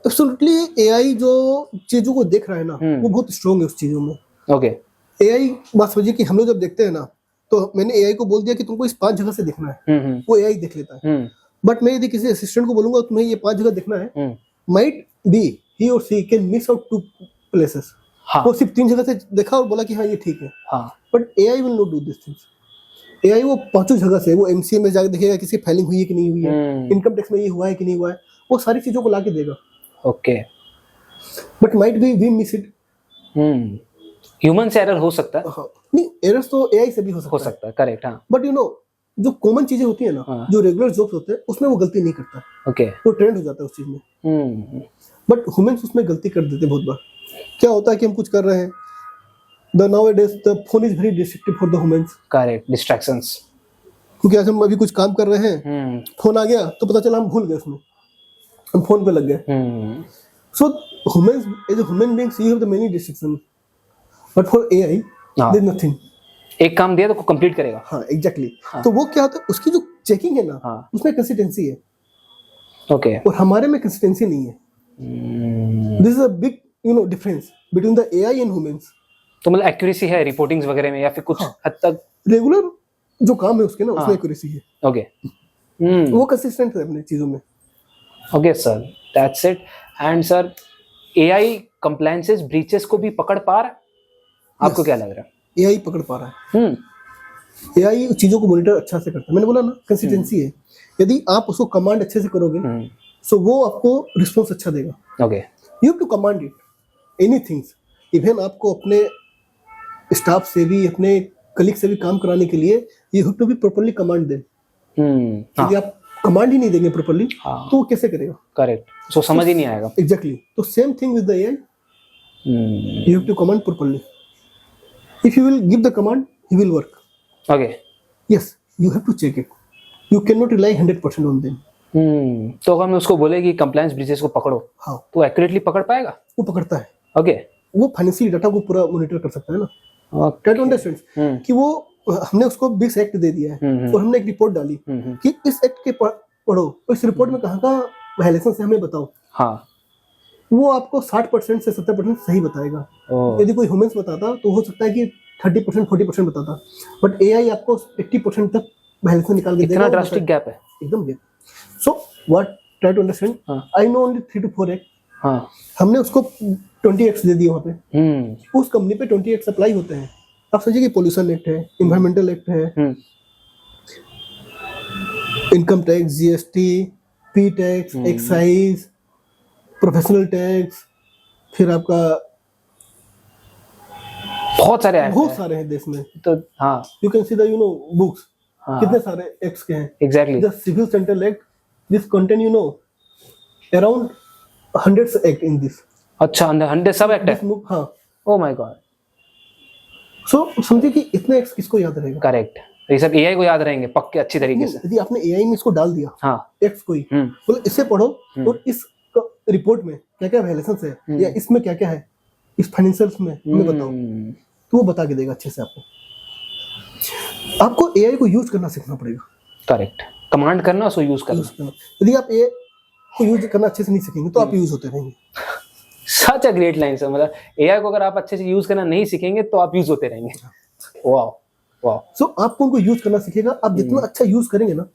एब्सोल्युटली एआई जो चीजों को देख रहा है ना, वो बहुत स्ट्रांग है उस चीजों में। ओके। एआई, बात समझिए कि हम लोग जब देखते हैं ना, तो मैंने एआई को बोल दिया कि तुमको इस 5 जगह से देखना है, वो एआई देख लेता है। बट मैं यदि किसी असिस्टेंट को बोलूंगा तुम्हें ये 5 जगह देखना है, माइट बी ही और सी कैन मिस आउट 2 प्लेसेस। हाँ। वो सिर्फ 3 जगह से देखा और बोला कि हाँ ये ठीक है। हाँ। But AI will not do this things. AI वो 5 जगह से, वो एमसीए में जाके देखेगा किसी फाइलिंग हुई है कि नहीं हुई है, इनकम टैक्स में ये हुआ है कि नहीं हुआ है, वो सारी चीजों को लाके देगा। Okay. But might be we miss it. Human से एरर हो सकता है। हाँ, नहीं एरर्स तो एआई से भी हो सकता है। करेक्ट। हाँ। बट यू नो, जो कॉमन चीजें होती है ना, जो रेगुलर जॉब्स होते हैं, उसमें वो गलती नहीं करता। ओके। वो ट्रेंड हो जाता है उस चीज में। बट ह्यूमंस उसमें गलती कर देते हैं बहुत बार। क्या होता है कि हम कुछ कर रहे हैं, the nowadays the phone is very destructive for the humans. Correct, distractions. क्योंकि आज हम अभी कुछ काम कर रहे हैं, फोन आ गया तो पता चला हम भूल गए उसमें, हम फोन पे लग गए। So humans as a human beings you have the many distraction, but for AI there is nothing. एक काम दिया तो कंप्लीट करेगा। हाँ, एग्जैक्टली। तो वो क्या होता है, उसकी जो चेकिंग है ना, उसमें कंसिस्टेंसी है। ओके। और हमारे में कंसिस्टेंसी नहीं है। This is a big difference between the AI and humans. तो मतलब एक्यूरेसी है रिपोर्टिंग्स वगैरह में, या फिर कुछ हद तक रेगुलर जो काम है उसके ना, उसमें एक्यूरेसी है। ओके। वो कंसिस्टेंट है अपने चीजों में। Okay sir, that's it. And sir, AI compliances breaches को भी पकड़ पा रहा है? आपको क्या लग रहा है? एआई पकड़ पा रहा है। एआई चीजों को मॉनिटर अच्छा से करता है। मैंने बोला ना, कंसिस्टेंसी है। यदि आप उसको कमांड अच्छे से करोगे, सो वो आपको रिस्पॉन्स अच्छा देगा। Okay. You have to command it anythings. Even आपको अपने स्टाफ से भी, अपने कलीग से भी काम कराने के लिए you have to be properly command them. यदि आप कमांड ही नहीं देंगे प्रॉपर्ली, तो वो कैसे करेगा? करेक्ट, सो समझ ही नहीं आएगा। एग्जैक्टली। तो same thing with the AI, you have to command properly. If you will give the command, he will work. Okay. Yes, you have to check it. You can not rely 100% on them. तो अगर मैं उसको बोले कि कंप्लायंस ब्रीचेस को पकड़ो, हाँ, तो एक्यूरेटली पकड़ पाएगा? वो पकड़ता है। ओके। वो फाइनेंशियल डाटा को पूरा मॉनिटर कर सकता है ना। ट्राई टू अंडरस्टैंड कि वो, हमने उसको बिग एक्ट दे दिया है और हमने एक रिपोर्ट डाली कि इस एक्ट के पढ़ो, इस रिपोर्ट में कहाँ कहाँ वायलेशन है हमें बताओ। हाँ, वो आपको 60% से 70% सही बताएगा। यदि कोई ह्यूमंस बताता तो हो सकता है कि 30% 40% बताता, बट एआई आपको 80% तक वायलेशन निकाल के देगा। इतना ड्रास्टिक गैप है? एकदम gap. So what, try to understand. I know only 3 to 4 act. हाँ, हमने उसको 20 एक्ट दे दिए वहाँ पे। उस कंपनी पे 20 एक्ट अप्लाई होते हैं। आप समझिए कि पॉल्यूशन एक्ट है, इन्वायरमेंटल एक्ट है, income tax, GST, P tax, excise, professional tax, फिर आपका बहुत सारे हैं देश में। तो हाँ, you can see the books, कितने सारे एक्ट्स के हैं। Exactly. The civil central act, this contain around 100 act in this. अच्छा, 100 सब एक्ट है? हाँ। Oh my God. सो समझिए कि इतने एक्ट्स किसको याद रहेगा? करेक्ट। ये सब एआई को याद रहेंगे पक्के अच्छी तरीके से। यदि आपने एआई में इसको डाल दिया, हाँ, एक्ट्स कोई, बोले इससे पढ़ो और इस रिपोर्ट में क्या क्या वायलेशंस है या इसमें क्या क्या है, इस फाइनेंशियल्स में हमें बताओ, तो वो बता के देगा अच्छे से आपको। आपको एआई को यूज करना सीखना पड़ेगा। करेक्ट। कमांड करना, उसको यूज करना। यदि आप एआई को यूज करना अच्छे से नहीं सीखेंगे तो आप यूज होते रहेंगे। सच अ ग्रेट लाइन सर। मतलब एआई को अगर आप अच्छे से यूज करना नहीं सीखेंगे तो आप यूज होते रहेंगे। Wow wow. सो आपको उनको यूज करना सीखेगा। आप जितना अच्छा यूज करेंगे ना,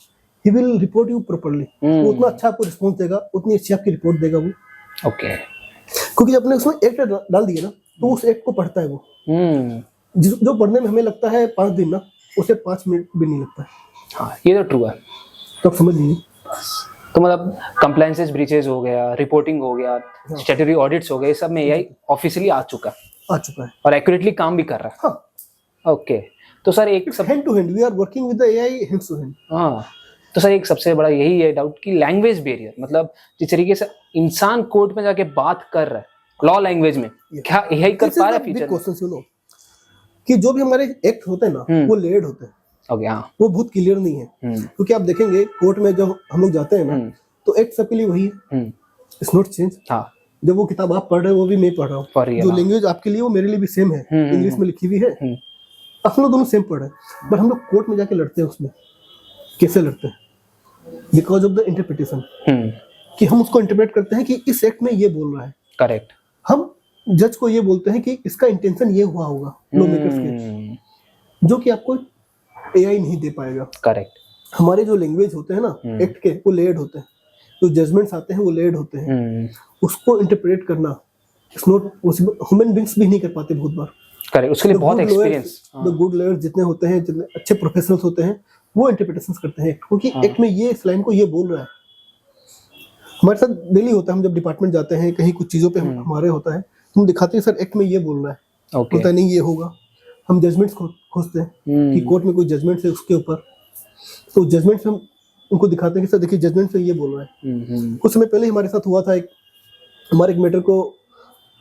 he will report you properly. वो उतना अच्छा आपको रिस्पॉन्स देगा, उतनी अच्छी आपकी रिपोर्ट देगा वो। ओके। क्योंकि आपने उसमें एक्ट डाल दिया ना, तो उस एक्ट को पढ़ता है वो। जो पढ़ने में हमें लगता है 5 दिन ना, उसे 5 मिनट भी नहीं लगता है। हाँ, ये तो ट्रू है। तो आप समझ लीजिए। तो मतलब कंप्लायंसेस ब्रीचेस हो गया, रिपोर्टिंग हो गया, स्टैट्यूटरी ऑडिट्स हो गए, ये सब में एआई ऑफिशियली आ चुका है और एक्यूरेटली काम भी कर रहा है। हाँ, ओके, तो सर एक सब hand to hand, we are working with the AI hand to hand. हाँ, तो सर एक सबसे बड़ा यही है डाउट कि लैंग्वेज बैरियर, मतलब जिस तरीके से इंसान कोर्ट में जाके बात कर रहा है लॉ लैंग्वेज में, क्या एआई कर पा रहा है फ्यूचर में? क्वेश्चन सुनो कि जो भी हमारे एक्ट होते हैं ना, वो लेयर्ड होते हैं। ओके, हाँ, वो बहुत क्लियर नहीं है, क्योंकि आप देखेंगे कोर्ट में जब हम लोग जाते हैं ना, तो एक्ट सबके लिए वही है, इट्स नॉट चेंज। हाँ, जब वो किताब आप पढ़ रहे हो वो भी मैं पढ़ रहा हूँ, जो लैंग्वेज आपके लिए वो मेरे लिए भी सेम है, इंग्लिश में लिखी हुई है, हम लोग दोनों सेम पढ़ रहे हैं, बट हम लोग कोर्ट में जाके लड़ते हैं। उसमें कैसे लड़ते हैं? बिकॉज ऑफ द इंटरप्रिटेशन, कि हम उसको इंटरप्रेट करते हैं कि इस एक्ट में ये बोल रहा है। करेक्ट। हम जज को ये बोलते हैं कि इसका इंटेंशन ये हुआ होगा, लॉ मेकर्स के, जो कि आपको एआई नहीं दे पाएगा। करेक्ट। हमारे जो लैंग्वेज होते हैं ना एक्ट के, वो लेयर्ड होते हैं, जो जजमेंट्स आते हैं वो लेयर्ड होते हैं, उसको इंटरप्रेट करना it's not possible, human beings भी नहीं कर पाते बहुत बार। करेक्ट, उसके लिए बहुत एक्सपीरियंस, द गुड लॉयर्स जितने होते हैं, जितने अच्छे प्रोफेशनल्स होते हैं, वो इंटरप्रिटेशंस करते हैं क्योंकि एक्ट में ये इस लाइन को ये बोल रहा है। हमारे साथ डेली होता है, हम जब डिपार्टमेंट जाते हैं कहीं कुछ चीजों पे हमारे होता है, हम दिखाते हैं सर एक्ट में ये बोल रहा है, होता नहीं ये होगा। हम जजमेंट्स खोजते हैं कि कोर्ट में कोई जजमेंट है उसके ऊपर, तो जजमेंट्स हम उनको दिखाते हैं कि सर देखिए जजमेंट में ये बोल रहा है। कुछ समय पहले हमारे साथ हुआ था, हमारे एक मैटर को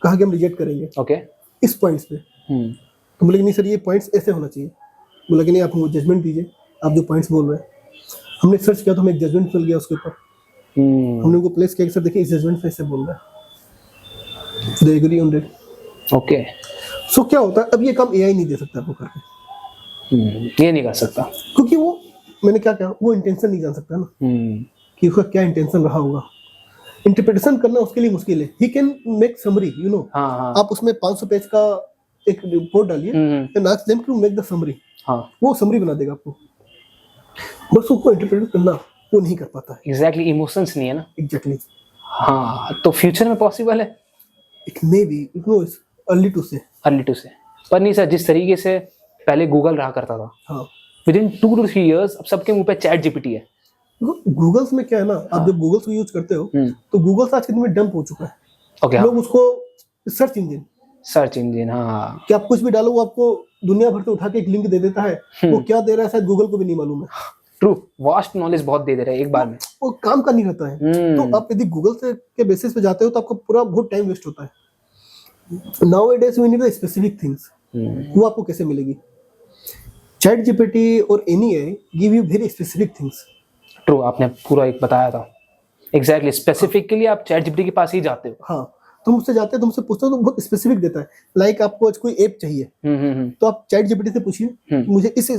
कहा कि हम रिजेक्ट करेंगे इस पॉइंट्स पे, तो बोले कि नहीं सर ये पॉइंट्स ऐसे होना चाहिए। बोला कि नहीं आप जजमेंट दीजिए, आप जो पॉइंट्स बोल रहे हैं। हमने सर्च किया तो हमें एक जजमेंट मिल गया उसके ऊपर, हमने उनको प्लेस किया कि सर देखिए इस जजमेंट में ऐसे बोल रहा है, they agree on it. Okay, so क्या होता है, अब ये काम एआई नहीं दे सकता आपको करके, ये नहीं कर सकता, क्योंकि वो मैंने क्या कहा, वो इंटेंशन नहीं जान सकता ना कि उसका क्या इंटेंशन रहा होगा। इंटरप्रिटेशन करना उसके लिए मुश्किल है। He can make summary, you know, आप उसमें 500 पेज का एक रिपोर्ट डालिए and ask them to make the summary, वो समरी बना देगा आपको, बस उसको इंटरप्रेट करना वो नहीं कर पाता है। एग्जैक्टली, इमोशंस नहीं है ना। एग्जैक्टली। हाँ, तो फ्यूचर में पॉसिबल है? It may be, it know, it's early to say. पर नहीं सर, जिस तरीके से पहले गूगल रहा करता था, हाँ, विद इन 2 to 3 years अब सबके मुंह पे चैट जीपीटी है। गूगल्स में क्या है ना, आप जब गूगल्स को यूज करते हो तो गूगल्स आज के दिन में डंप हो चुका है। ओके, लोग उसको सर्च इंजन, हाँ, कि आप कुछ भी डालो वो आपको दुनिया भर से उठा के एक लिंक दे देता है, वो क्या दे रहा है शायद गूगल को भी नहीं मालूम है। ट्रू, वास्ट नॉलेज बहुत दे रहा है एक बार में, वो काम का नहीं रहता है। तो आप यदि गूगल से के बेसिस पे जाते हो तो आपको पूरा बहुत टाइम वेस्ट होता है। Nowadays we need the specific things, वो आपको कैसे मिलेगी? चैट जीपीटी और any AI give you very specific things. True, आपने पूरा एक बताया था एग्जैक्टली, स्पेसिफिक के लिए आप चैट जीपीटी के पास ही जाते हो। हाँ, तुम उससे जाते हो, तुमसे पूछते हो तो बहुत स्पेसिफिक देता है। लाइक आपको आज कोई ऐप चाहिए, तो आप चैट जीपीटी से पूछिए मुझे इस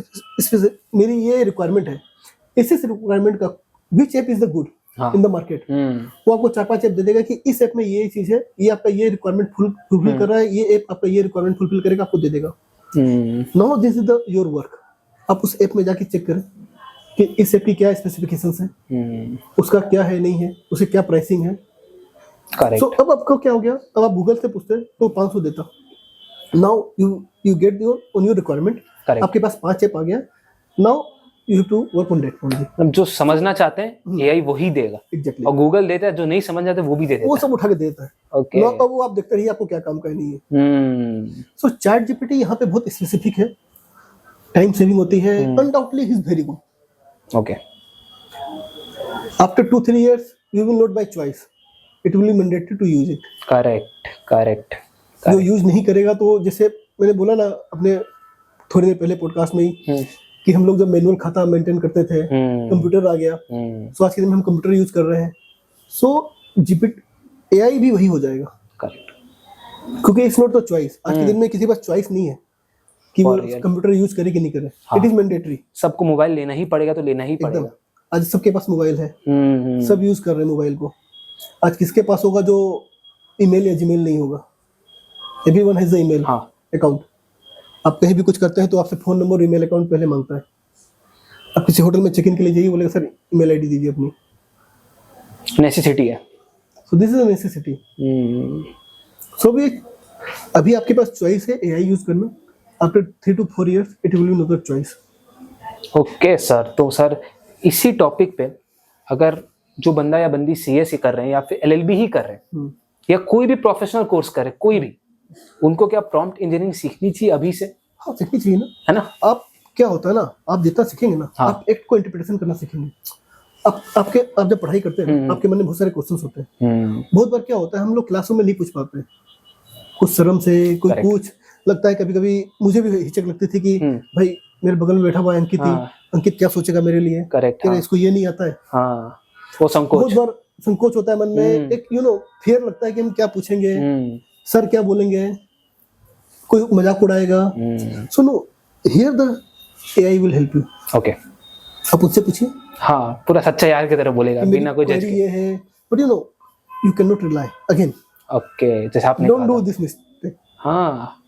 मेरी ये रिक्वायरमेंट है, इस रिक्वायरमेंट का विच app is the good in the market. वो आपको 4-5 ऐप दे देगा कि इस ऐप में ये चीज है, ये आपका ये रिक्वायरमेंट फुलफिल कर रहा है, ये ऐप आपका ये रिक्वायरमेंट फुलफिल करेगा, आपको दे देगा। Now this is the your work. आप उस ऐप में जाके चेक करें कि इस ऐप की क्या स्पेसिफिकेशंस है, उसका क्या है नहीं है, उसे क्या प्राइसिंग है। करेक्ट। So, अब आपको क्या हो गया, अब आप गूगल से पूछते हैं तो 500 देता। Now you get your on your requirement, आपके पास 5 ऐप आ गया। Now you have to work on that only. जो समझना चाहते हैं एआई वही देगा। एग्जैक्टली। और गूगल देता है, जो नहीं समझ जाते वो भी दे देता है, वो सब उठा के देता है। ओके। नाउ अब वो आप देखते रहिए आपको क्या काम का नहीं है। सो चैट जीपीटी यहाँ पे बहुत स्पेसिफिक है, टाइम सेविंग होती है, undoubtedly he is very good. Okay. After 2-3 years you will not by choice, it will be mandatory to use it. Correct. जो यूज नहीं करेगा तो, जैसे मैंने बोला ना अपने थोड़ी देर पहले पॉडकास्ट में ही, कि हम लोग जब मैनुअल खाता मेंटेन करते थे, कंप्यूटर आ गया, सो आज के दिन में हम कंप्यूटर यूज कर रहे हैं। सो जीपीटी एआई भी वही हो जाएगा। करेक्ट। क्योंकि इट्स नॉट द चॉइस। आज के दिन में किसी के पास चॉइस नहीं है कि वो कंप्यूटर यूज करे कि नहीं करे, इट इज मैंडेटरी। सबको मोबाइल लेना ही पड़ेगा, तो लेना ही पड़ेगा। आज सबके पास मोबाइल है, सब यूज कर रहे हैं मोबाइल को। आज किसके पास होगा जो ईमेल या जीमेल नहीं होगा? Everyone has the email account. आप कहीं भी कुछ करते हैं तो आपसे फोन नंबर और ईमेल अकाउंट पहले मांगता है। आप किसी होटल में चेक इन के लिए जाइए, बोलेगा सर ईमेल आईडी दीजिए अपनी। नेसेसिटी है। So this is a necessity. So भी अभी आपके पास चॉइस है एआई यूज करना, after 3 to 4 years it will be another choice. Okay sir, तो सर इसी टॉपिक पे अगर जो बंदा या बंदी सीएस ही कर रहे हैं या फिर एलएलबी ही कर रहे हैं या कोई भी प्रोफेशनल कोर्स करे, कोई भी, उनको क्या प्रॉम्प्ट इंजीनियरिंग सीखनी चाहिए अभी से? हाँ, सीखनी चाहिए ना, है ना? आप क्या होता है ना, आप जितना सीखेंगे ना, हाँ। आप एक्ट को इंटरप्रिटेशन करना सीखेंगे। आप जब पढ़ाई करते हैं आपके मन में बहुत सारे क्वेश्चंस होते हैं। बहुत बार क्या होता है, हम लोग क्लासरूम में नहीं पूछ पाते, कुछ शर्म से कोई Correct. पूछ लगता है। कभी कभी मुझे भी हिचक लगती थी कि भाई मेरे बगल में बैठा हुआ है अंकित ही, अंकित क्या सोचेगा मेरे लिए, करेक्ट, क्या इसको ये नहीं आता है। हाँ, वो संकोच। बहुत बार संकोच होता है मन में, एक फियर लगता है कि हम क्या पूछेंगे, सर क्या बोलेंगे, कोई मजाक उड़ाएगा। So no, here the AI will help you. Okay, आप उससे पूछिए, हाँ, पूरा सच्चा यार की तरह बोलेगा बिना कोई जज के। ये है, but you can not rely again. Okay, जैसे आपने डोंट कहा डू था। This mistake. हाँ,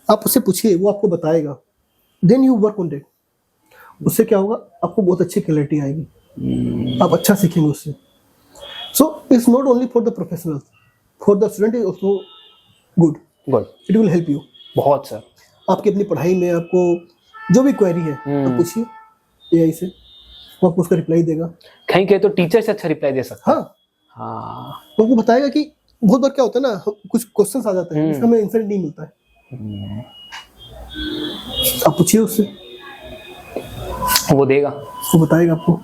आप उससे पूछिए, वो आपको बताएगा, then you work on that. उससे क्या होगा, आपको बहुत अच्छी क्लैरिटी आएगी, आप अच्छा सीखेंगे उससे। So it's not only for the professional, for the student is also good. Good, it will help you बहुत सर। आपकी अपनी पढ़ाई में। आपको जो भी क्वेरी है आप पूछिए एआई से, वो आपको उसका रिप्लाई देगा। कहीं कहीं तो टीचर से अच्छा रिप्लाई दे सकता है। हाँ, हाँ, वो आपको बताएगा कि बहुत बार क्या होता है ना, कुछ क्वेश्चंस आ जाते हैं जिसका हमें आंसर नहीं मिलता है, आप पूछिए उससे, वो देगा, वो बताएगा आपको।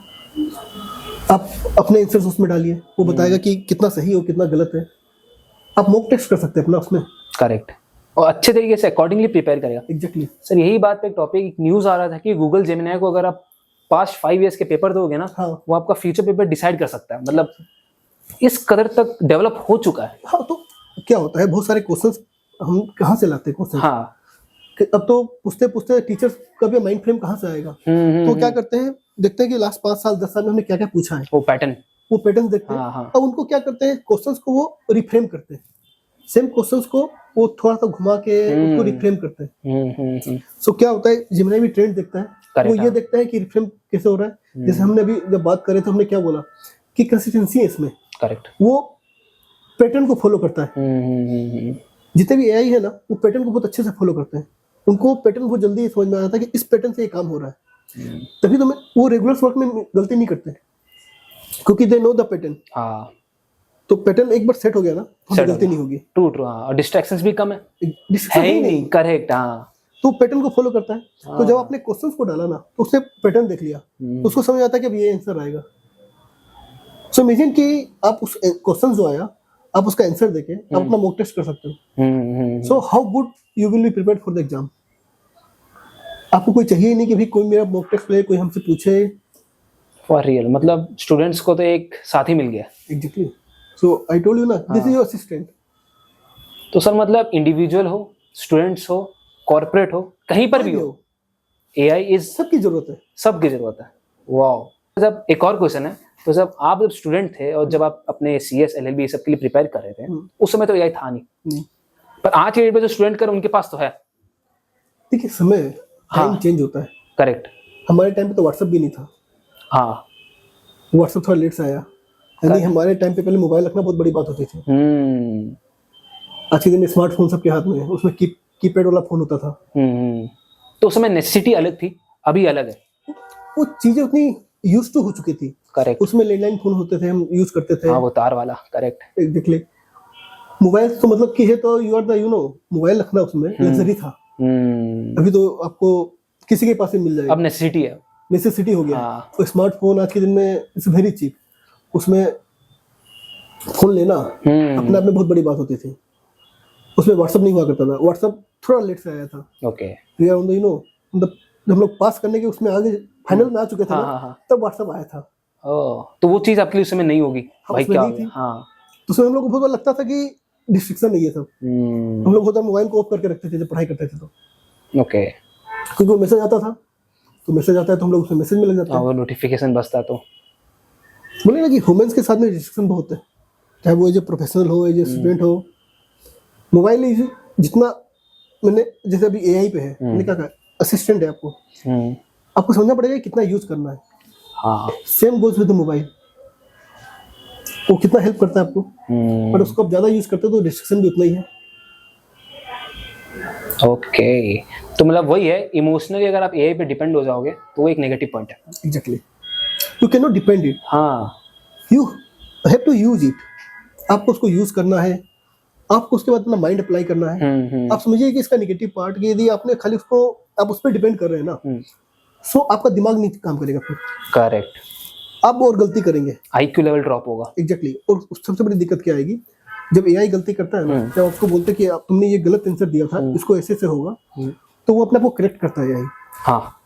आप अपने आंसर्स उसमें डालिए, वो बताएगा कि कितना सही हो कितना गलत है। आप मॉक टेस्ट कर सकते हैं अपना उसमें। करेक्ट, और अच्छे तरीके से अकॉर्डिंगली प्रिपेयर करेगा। एग्जैक्टली सर यही बात पे एक टॉपिक, एक न्यूज आ रहा था कि गूगल जेमिनी को अगर आप पास्ट 5 इयर्स के पेपर दोगे ना, हाँ। वो आपका फ्यूचर पेपर डिसाइड कर सकता है। मतलब इस कदर तक डेवलप हो चुका है। हाँ, तो क्या होता है, बहुत सारे क्वेश्चंस हम कहाँ से लाते हैं क्वेश्चन। हाँ, अब तो पूछते पूछते टीचर्स का भी माइंड फ्रेम कहाँ से आएगा। तो क्या करते हैं, देखते हैं कि लास्ट 5 साल 10 साल में हमने क्या क्या पूछा है, वो पैटर्न, वो पैटर्न देखते हैं। हाँ, हाँ। अब उनको क्या करते हैं, क्वेश्चंस को वो रिफ्रेम करते हैं, सेम क्वेश्चंस को वो थोड़ा सा घुमा के उसको रिफ्रेम करते हैं। सो क्या होता है, जिमनी भी ट्रेंड देखता है, Correct, वो ये हाँ। देखता है कि रिफ्रेम कैसे हो रहा है। जैसे हमने अभी जब बात करें तो हमने क्या बोला कि कंसिस्टेंसी है इसमें, करेक्ट। वो पैटर्न को फॉलो करता है। जितने भी एआई है ना, वो पैटर्न को बहुत अच्छे से फॉलो करते हैं। उनको पैटर्न बहुत जल्दी समझ में आ जाता है कि इस पैटर्न से ये काम हो रहा है। तभी तो वो रेगुलर वर्क में गलती नहीं करते, क्योंकि दे नो द पैटर्न। हाँ, तो पैटर्न एक बार सेट हो गया ना, तो Set हो गलती गया। नहीं होगी। ट्रू ट्रू, हाँ, और डिस्ट्रैक्शंस भी कम है Distraction ही नहीं। करेक्ट, हाँ, तो पैटर्न को फॉलो करता है। तो जब आपने क्वेश्चंस को डाला ना, तो उसने पैटर्न देख लिया, तो उसको समझ आता है कि अब ये आंसर आएगा। सो इमेजिन कि आप उस क्वेश्चन जो आया, आप उसका आंसर देके आप अपना मॉक टेस्ट कर सकते हो। So how good you will be prepared for the exam. आपको कोई चाहिए ही नहीं कि भाई कोई मेरा मॉक टेस्ट ले, कोई हमसे पूछे। फॉर रियल, मतलब स्टूडेंट्स को तो एक साथी मिल गया। Exactly, so I told you ना, दिस इज योर असिस्टेंट। तो सर मतलब इंडिविजुअल हो, स्टूडेंट्स हो, कॉर्पोरेट हो, कहीं पर भी हो, एआई इज सबकी जरूरत है। सबकी जरूरत है। वाओ। जब एक और क्वेश्चन है, तो जब आप स्टूडेंट थे और जब आप अपने सीएस एलएलबी सब के लिए प्रिपेयर कर रहे थे, उस समय तो एआई था नहीं, पर आज के डेट में जो स्टूडेंट कर उनके पास तो है। देखिए, समय टाइम हाँ। चेंज होता है। करेक्ट, हमारे टाइम पे तो व्हाट्सएप भी नहीं था। हाँ, व्हाट्सएप थोड़ा लेट से आया, यानी हमारे टाइम पे पहले मोबाइल रखना बहुत बड़ी बात होती थी। आज के दिन में स्मार्टफोन सबके हाथ में है, उसमें कीपैड वाला फोन होता था। तो उस समय नेसेसिटी अलग थी, अभी अलग है। वो चीजें उतनी यूज टू हो चुकी थी। करेक्ट, उसमें लैंडलाइन फोन होते थे, हम यूज करते थे। हाँ, वो तार वाला। Correct, exactly. मोबाइल तो मतलब कि है, तो यू आर द मोबाइल रखना उसमें लग्जरी था। अभी तो आपको किसी के पास ही मिल जाएगा, अब नेसेसिटी है, नेसेसिटी हो गया। हाँ। तो स्मार्टफोन आज के दिन में इट्स वेरी चीप। उसमें फोन लेना अपने आप में बहुत बड़ी बात होती थी। उसमें व्हाट्सएप नहीं हुआ करता था, व्हाट्सएप थोड़ा लेट से आया था। Okay, we are on the मतलब जब हम लोग पास करने के उसमें आगे फाइनल में आ चुके थे हाँ, ना, हाँ, हाँ। तब व्हाट्सएप आया था। ओह, तो वो चीज आपके लिए उस समय नहीं होगी। भाई उसमें क्या नहीं हो गया? थी। हाँ, तो उसमें हम लोग को बहुत बार लगता था कि डिस्ट्रिक्शन नहीं है सब। हम लोग बहुत बार मोबाइल को ऑफ करके रखते थे जब पढ़ाई करते थे, तो ओके, क्योंकि वो मैसेज आता था, तो मैसेज आता है तो हम लोग उसमें मैसेज में लग जाते हैं। वो नोटिफिकेशन बजता तो बोले ना कि ह्यूमंस के साथ में डिस्ट्रिक्शन बहुत है, चाहे वो एज ए प्रोफेशनल हो, एज ए स्टूडेंट हो। मोबाइल जितना मैंने, जैसे अभी एआई पे है, मैंने क्या कहा, असिस्टेंट है आपको, आपको समझना पड़ेगा कितना यूज करना है। हाँ, सेम गोज विद मोबाइल, वो कितना हेल्प करता है आपको, पर उसको आप ज्यादा यूज करते हो तो डिस्ट्रैक्शन भी उतना ही है। ओके, तो मतलब वही है, इमोशनली अगर आप एआई पे डिपेंड हो जाओगे तो वो एक नेगेटिव पॉइंट है। Exactly, you can not depend it, हाँ। You have to use it. आपको उसको यूज करना है, आपको उसके बाद अपना माइंड अप्लाई करना है। आप समझिए कि इसका नेगेटिव पार्ट कि यदि आपने खाली उसको, आप उस पर डिपेंड कर रहे हैं ना, सो आपका दिमाग नहीं काम करेगा, फिर करेक्ट, आप और गलती करेंगे, आईक्यू लेवल ड्रॉप होगा। एग्जैक्टली। और सबसे बड़ी दिक्कत क्या आएगी, जब एआई गलती करता है ना, जब आपको बोलते हैं कि तुमने ये गलत आंसर दिया था, इसको ऐसे से होगा, तो वो अपने आप को करेक्ट करता है एआई। हाँ,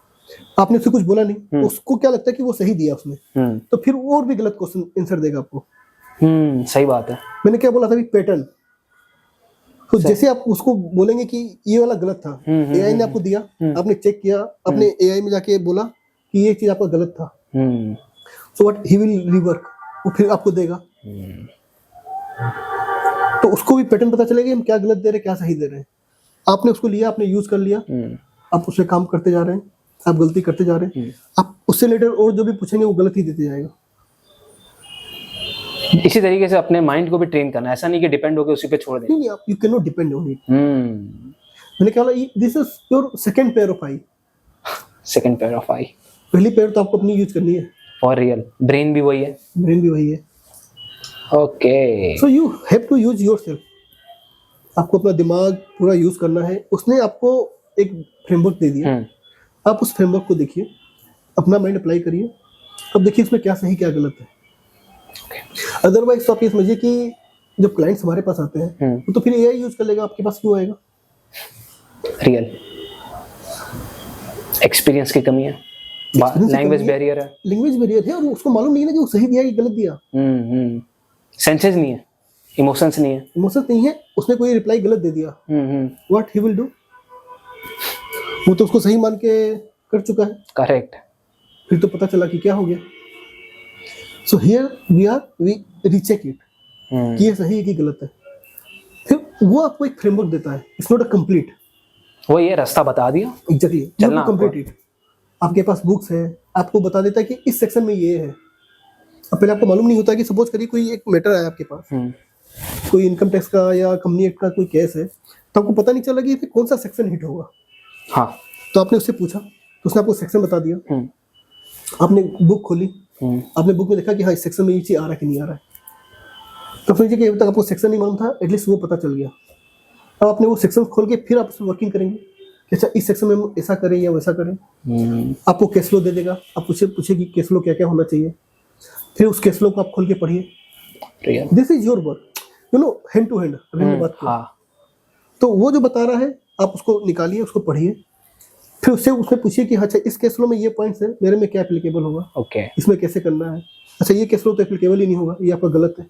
आपने उससे कुछ बोला नहीं, उसको क्या लगता है कि वो सही दिया उसने, तो फिर वो और भी गलत क्वेश्चन आंसर देगा आपको। सही बात है। मैंने क्या बोला था अभी, पैटर्न। तो जैसे आप उसको बोलेंगे कि ये वाला गलत था, एआई ने आपको दिया, आपने चेक किया, आपने एआई में जाके बोला कि ये चीज आपका गलत था, so what he will rework, वो फिर आपको देगा। तो उसको भी पैटर्न पता चलेगा हम क्या गलत दे रहे हैं, क्या सही दे रहे हैं। आपने उसको लिया, आपने यूज कर लिया, आप उससे काम करते जा रहे हैं, आप गलती करते जा रहे हैं, आप उससे लेटर और जो भी पूछेंगे वो गलत ही देते जाएगा। इसी तरीके से अपने माइंड को भी ट्रेन करना है, ऐसा नहीं कि डिपेंड होकर उसी पे छोड़ दें। नहीं, आप you can not depend on it. मैंने क्या बोला, this is your second pair of eye. Second pair of eye, पहली पेयर तो आपको अपनी यूज करनी है, फॉर रियल। ब्रेन भी वही है, ब्रेन भी वही है। Okay, so you have to use yourself. आपको अपना दिमाग पूरा यूज करना है। उसने आपको एक फ्रेमवर्क दे दिया, आप उस फ्रेमवर्क को देखिए, अपना माइंड अप्लाई करिए, अब देखिए इसमें क्या सही क्या गलत है। अदरवाइज तो आप ये समझिए कि जब क्लाइंट्स हमारे पास आते हैं तो फिर एआई यूज कर लेगा, आपके पास क्यों आएगा? रियल एक्सपीरियंस की कमी है, लैंग्वेज बैरियर है। लैंग्वेज बैरियर है, और उसको मालूम नहीं है ना कि वो सही दिया कि गलत दिया। सेंसेस नहीं है, इमोशंस नहीं है, इमोशंस नहीं है। उसने कोई रिप्लाई गलत दे दिया, व्हाट ही विल डू, वो तो उसको सही मान के कर चुका है। करेक्ट, फिर तो पता चला कि क्या हो गया। So here we recheck it कि ये सही है कि गलत है। फिर वो आपको एक फ्रेमवर्क देता है, इट्स नॉट अ कंप्लीट। वो ये रास्ता बता दिया, एग्जैक्टली, चलना कंप्लीट इट। आपके पास बुक्स है, आपको बता देता है कि इस सेक्शन में ये है। अब पहले आपको मालूम नहीं होता कि सपोज करिए कोई एक मैटर आया आपके पास, कोई इनकम टैक्स का या कंपनी एक्ट का कोई केस है, तो आपको पता नहीं चला कि कौन सा सेक्शन हिट होगा। हाँ, तो आपने उससे पूछा, तो उसने आपको सेक्शन बता दिया। आपने बुक खोली, आपने बुक में देखा कि हाँ इस सेक्शन में ये चीज आ रहा है कि नहीं आ रहा है। तो समझिए कि अभी तक आपको सेक्शन नहीं मालूम था, एटलीस्ट वो पता चल गया। अब आपने वो सेक्शन खोल के फिर आप उसमें वर्किंग करेंगे कि अच्छा इस सेक्शन में हम ऐसा करें या वैसा करें। आपको कैश फ्लो दे देगा, आप पूछे कि कैश फ्लो क्या क्या होना चाहिए, फिर उस कैश फ्लो को आप खोल के पढ़िए। This is your work, you know, hand to hand बात को। तो वो जो बता रहा है आप उसको निकालिए, उसको पढ़िए, फिर उससे उसमें पूछिए कि अच्छा इस केस फ्लो में ये पॉइंट्स है, मेरे में क्या एप्लीकेबल होगा, ओके, इसमें कैसे करना है। अच्छा ये केस फ्लो तो एप्लीकेबल ही नहीं होगा, ये आपका गलत है,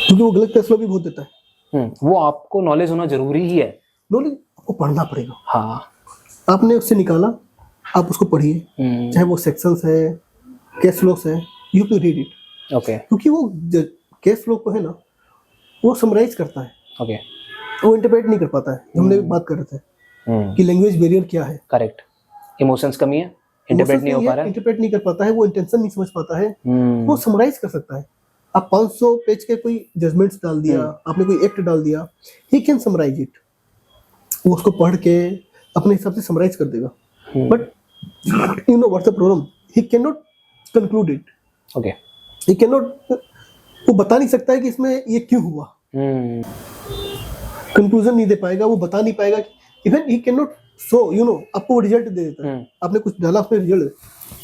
क्योंकि वो गलत केस फ्लो भी बहुत देता है। वो आपको नॉलेज होना जरूरी ही है, नॉलेज आपको पढ़ना पड़ेगा। हाँ, आपने उससे निकाला, आप उसको पढ़िए, चाहे वो सेक्शंस है, केस फ्लोस है, you to read it. Okay, क्योंकि वो केस फ्लो को है ना, वो समराइज करता है, ओके, वो इंटरप्रेट नहीं कर पाता है। हमने बात कर रहे थे कि लैंग्वेज बैरियर क्या है। करेक्ट, इमोशंस कमी है, इंटरप्रेट नहीं हो पा रहा है, इंटरप्रेट नहीं कर पाता है, वो इंटेंशन नहीं समझ पाता है। वो समराइज कर सकता है। आप 500 पेज के कोई जजमेंट्स डाल दिया, आपने कोई एक्ट डाल दिया, ही कैन समराइज इट। वो उसको पढ़ के अपने हिसाब से समराइज कर देगा। But you know what's the problem, he can not conclude it. Okay, he can not, वो बता नहीं सकता है कि इसमें ये क्यों हुआ, कंक्लूजन नहीं दे पाएगा, वो बता नहीं पाएगा। Even he can not so, you know, आपको वो रिजल्ट दे देता है, आपने कुछ डाला उसमें रिजल्ट,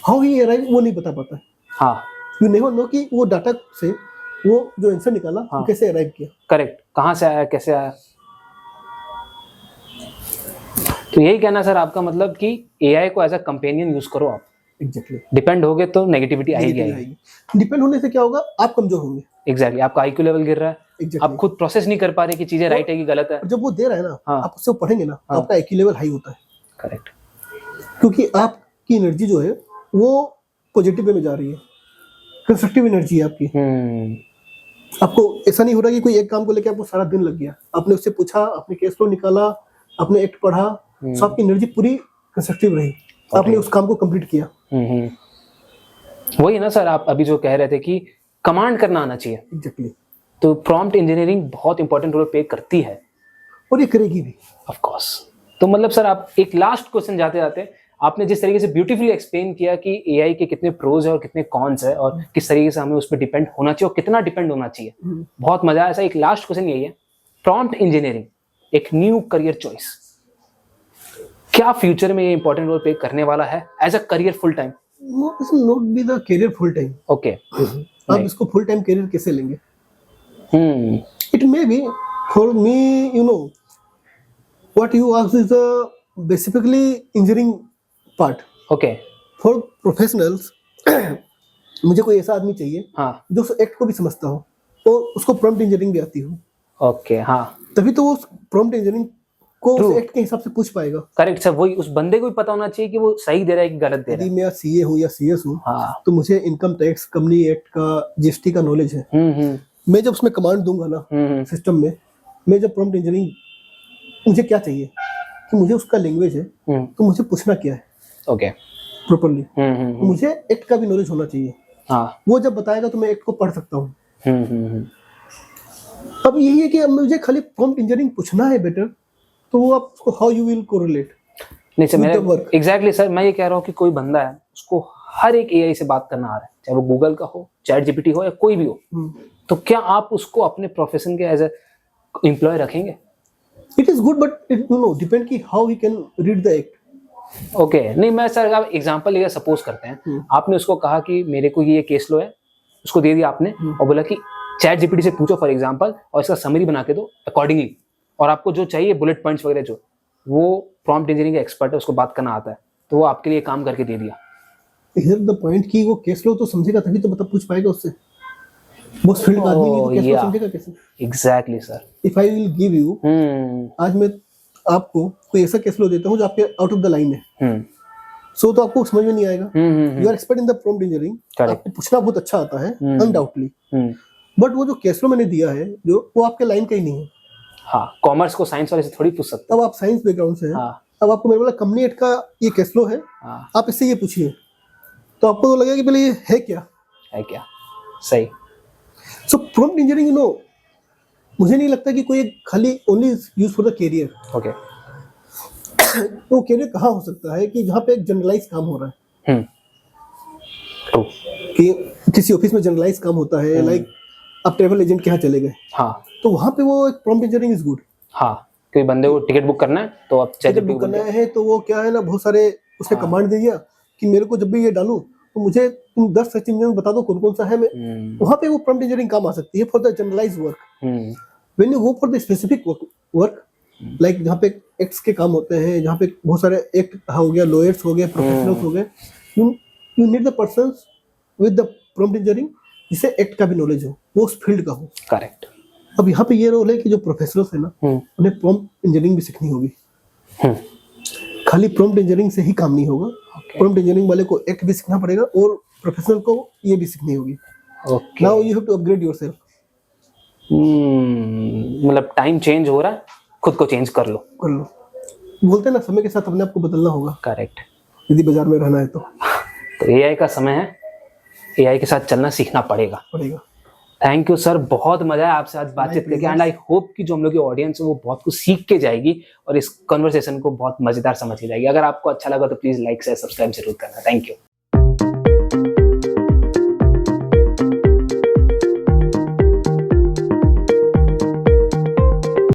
हाउ ही अराइव वो नहीं बता पाता है। हाँ, यू नेवर नो कि वो डाटा से वो जो आंसर निकाला वो कैसे अराइव किया। करेक्ट, कहाँ से आया, कैसे आया। तो यही कहना सर आपका, मतलब कि एआई को एज अ कंपेनियन यूज करो आप। एग्जैक्टली, डिपेंड होगे तो नेगेटिविटी आएगी। डिपेंड होने से क्या होगा, आप कमजोर होंगे। एग्जैक्टली, आपका आईक्यू लेवल गिर रहा है, आप खुद प्रोसेस नहीं कर पा रहे कि चीजें राइट है कि गलत है। जब वो दे रहा है ना, आप उससे पढ़ेंगे ना, तो आपका आईक्यू लेवल हाई होता है। करेक्ट, क्योंकि आपकी एनर्जी जो है वो पॉजिटिव वे में जा रही है, कंस्ट्रक्टिव एनर्जी है आपकी। आपको ऐसा नहीं हो रहा कि कोई एक काम को लेकर आपको सारा दिन लग गया, आपने उससे पूछा, आपने केस फ्लो निकाला, आपने एक्ट पढ़ा, तो आपकी एनर्जी पूरी कंस्ट्रक्टिव रही, आपने उस काम को कंप्लीट किया। वही ना सर, आप अभी जो कह रहे थे कि कमांड करना आना चाहिए। एग्जैक्टली, तो प्रॉम्प्ट इंजीनियरिंग बहुत इंपॉर्टेंट रोल प्ले करती है। और ये करेगी भी। Of course. तो मतलब सर आप एक लास्ट क्वेश्चन जाते जाते, आपने जिस तरीके से ब्यूटीफुली एक्सप्लेन किया कि एआई के कितने प्रोज है और कितने कॉन्स है और किस तरीके से हमें उस पर डिपेंड होना चाहिए और कितना डिपेंड होना चाहिए, बहुत मजा आया। ऐसा एक लास्ट क्वेश्चन यही है, प्रॉम्प्ट इंजीनियरिंग एक न्यू करियर चॉइस, क्या फ्यूचर में ये इंपॉर्टेंट रोल प्ले करने वाला है as a career full time? No, it's not be the career full time. Okay, आप इसको फुल टाइम करियर कैसे लेंगे? Hmm, it may be for me, you know what you ask is basically engineering part. Okay, for professionals मुझे कोई ऐसा आदमी चाहिए हाँ, जो उस एक्ट को भी समझता हो और उसको प्रॉम्प्ट इंजीनियरिंग भी आती हो, ओके, हाँ, तभी तो वो प्रॉम्प्ट इंजीनियरिंग को True. उस एक्ट के हिसाब से पूछ पाएगा। करेक्ट सर, वही उस बंदे को भी पता होना चाहिए कि वो सही दे रहा है कि गलत दे रहा यदि है। मैं सीए हूँ या सीएस हूँ, हाँ, तो मुझे इनकम टैक्स, कंपनी एक्ट का, जीएसटी का नॉलेज है। मैं जब उसमें कमांड दूंगा ना सिस्टम में, मैं जब प्रॉम्प्ट इंजीनियरिंग, मुझे क्या चाहिए कि मुझे उसका लैंग्वेज है, तो मुझे पूछना क्या है ओके, प्रॉपरली, मुझे एक्ट का भी नॉलेज होना चाहिए। हाँ, वो जब बताएगा तो मैं एक्ट को पढ़ सकता हूँ। अब यही है कि अब मुझे खाली प्रॉम्प्ट इंजीनियरिंग पूछना है बेटर, तो वो आप उसको हाउ यू विल कोरिलेट। नहीं सर, With the मेरा work. एग्जैक्टली सर, मैं ये कह रहा हूँ कि कोई बंदा है उसको हर एक एआई से बात करना आ रहा है, चाहे वो गूगल का हो, चैट जीपीटी हो या कोई भी हो, तो क्या आप उसको अपने प्रोफेशन के एज ए एम्प्लॉय रखेंगे? It is good but it you know depend कि how he can read the act. Okay, नहीं मैं सर आप एग्जांपल लेकर सपोज करते हैं, आपने उसको कहा कि मेरे को ये केस लो है, उसको दे दिया आपने और बोला कि चैट जीपीटी से पूछो फॉर एग्जांपल और इसका समरी बना के दो अकॉर्डिंगली, और आपको जो चाहिए बुलेट पॉइंट्स वगैरह, जो वो प्रॉम्प्ट इंजीनियरिंग का एक्सपर्ट है, उसको बात करना आता है, तो वो आपके लिए काम करके दे दिया। हियर द पॉइंट कि वो केस लो तो समझेगा, तभी तो पूछ पाएगा उससे। वो फील्ड का आदमी नहीं तो केस लो समझेगा कैसे? Exactly sir. If I will give you, आज मैं आपको कोई ऐसा केस लो देता हूँ जो आपके आउट ऑफ द लाइन है, सो तो आपको समझ में नहीं आएगा। You are expert in the prompt engineering, आपको पूछना बहुत अच्छा आता है अनडाउटली, बट वो जो केस लो मैंने दिया है जो वो आपके लाइन का ही नहीं है। हाँ, कॉमर्स को साइंस वाले से थोड़ी पूछ सकते अब आप साइंस बैकग्राउंड से हैं, हाँ, अब आपको मेरे बोला कंपनी एक्ट का ये केस लो है, हाँ, आप इससे ये पूछिए, तो आपको तो लगेगा कि पहले ये है क्या। है क्या, सही। So prompt engineering, you know, मुझे नहीं लगता कि कोई खाली only use for the career. Okay, तो कैरियर कहाँ हो सकता है कि जहाँ पे एक जनरलाइज काम हो रहा है, कि किसी ऑफिस में जनरलाइज काम होता है, लाइक आप ट्रैवल एजेंट के यहाँ चले गए, हाँ, तो वहाँ पे वो एक प्रॉम्प्ट इंजीनियरिंग इज गुड। हाँ, कोई बंदे को टिकट बुक करना है तो आप टिकट बुक करना है तो वो क्या है ना, बहुत सारे उसने कमांड दे दिया कि मेरे को जब भी ये डालूं तो मुझे तुम 10 सर्च इंजन बता दो कौन कौन सा है। मैं वहाँ पे वो प्रॉम्प्ट इंजीनियरिंग काम आ सकती है for the generalize work. When you go for the specific work, like जहाँ पे एक्ट्स के काम होते हैं, जहाँ पे बहुत सारे एक्ट हो गया, लॉयर्स हो गए, प्रोफेशनल्स हो गए, you need the persons with the prompt engineering जिसे एक्ट का भी नॉलेज हो, वो उस फील्ड का हो। करेक्ट। अब यहाँ पे ये रोल है कि जो प्रोफेशनल्स है ना, उन्हें प्रॉम्प्ट इंजीनियरिंग भी सीखनी होगी। खाली प्रॉम्प्ट इंजीनियरिंग से ही काम नहीं होगा, प्रॉम्प्ट इंजीनियरिंग वाले को एक्ट भी सीखना पड़ेगा और प्रोफेशनल को ये भी सीखनी होगी। Now you have to upgrade yourself. मतलब टाइम चेंज हो रहा है, खुद को चेंज कर लो। बोलते हैं ना, समय के साथ अपने आप को बदलना होगा। करेक्ट। यदि बाजार में रहना है तो एआई का समय है, एआई के साथ चलना सीखना पड़ेगा। थैंक यू सर, बहुत मजा आया आपसे आज बातचीत करके, एंड आई होप कि जो हम लोग की ऑडियंस है वो बहुत कुछ सीख के जाएगी और इस कन्वर्सेशन को बहुत मजेदार समझ के जाएगी। अगर आपको अच्छा लगा तो प्लीज लाइक शेयर सब्सक्राइब जरूर करना। Thank you.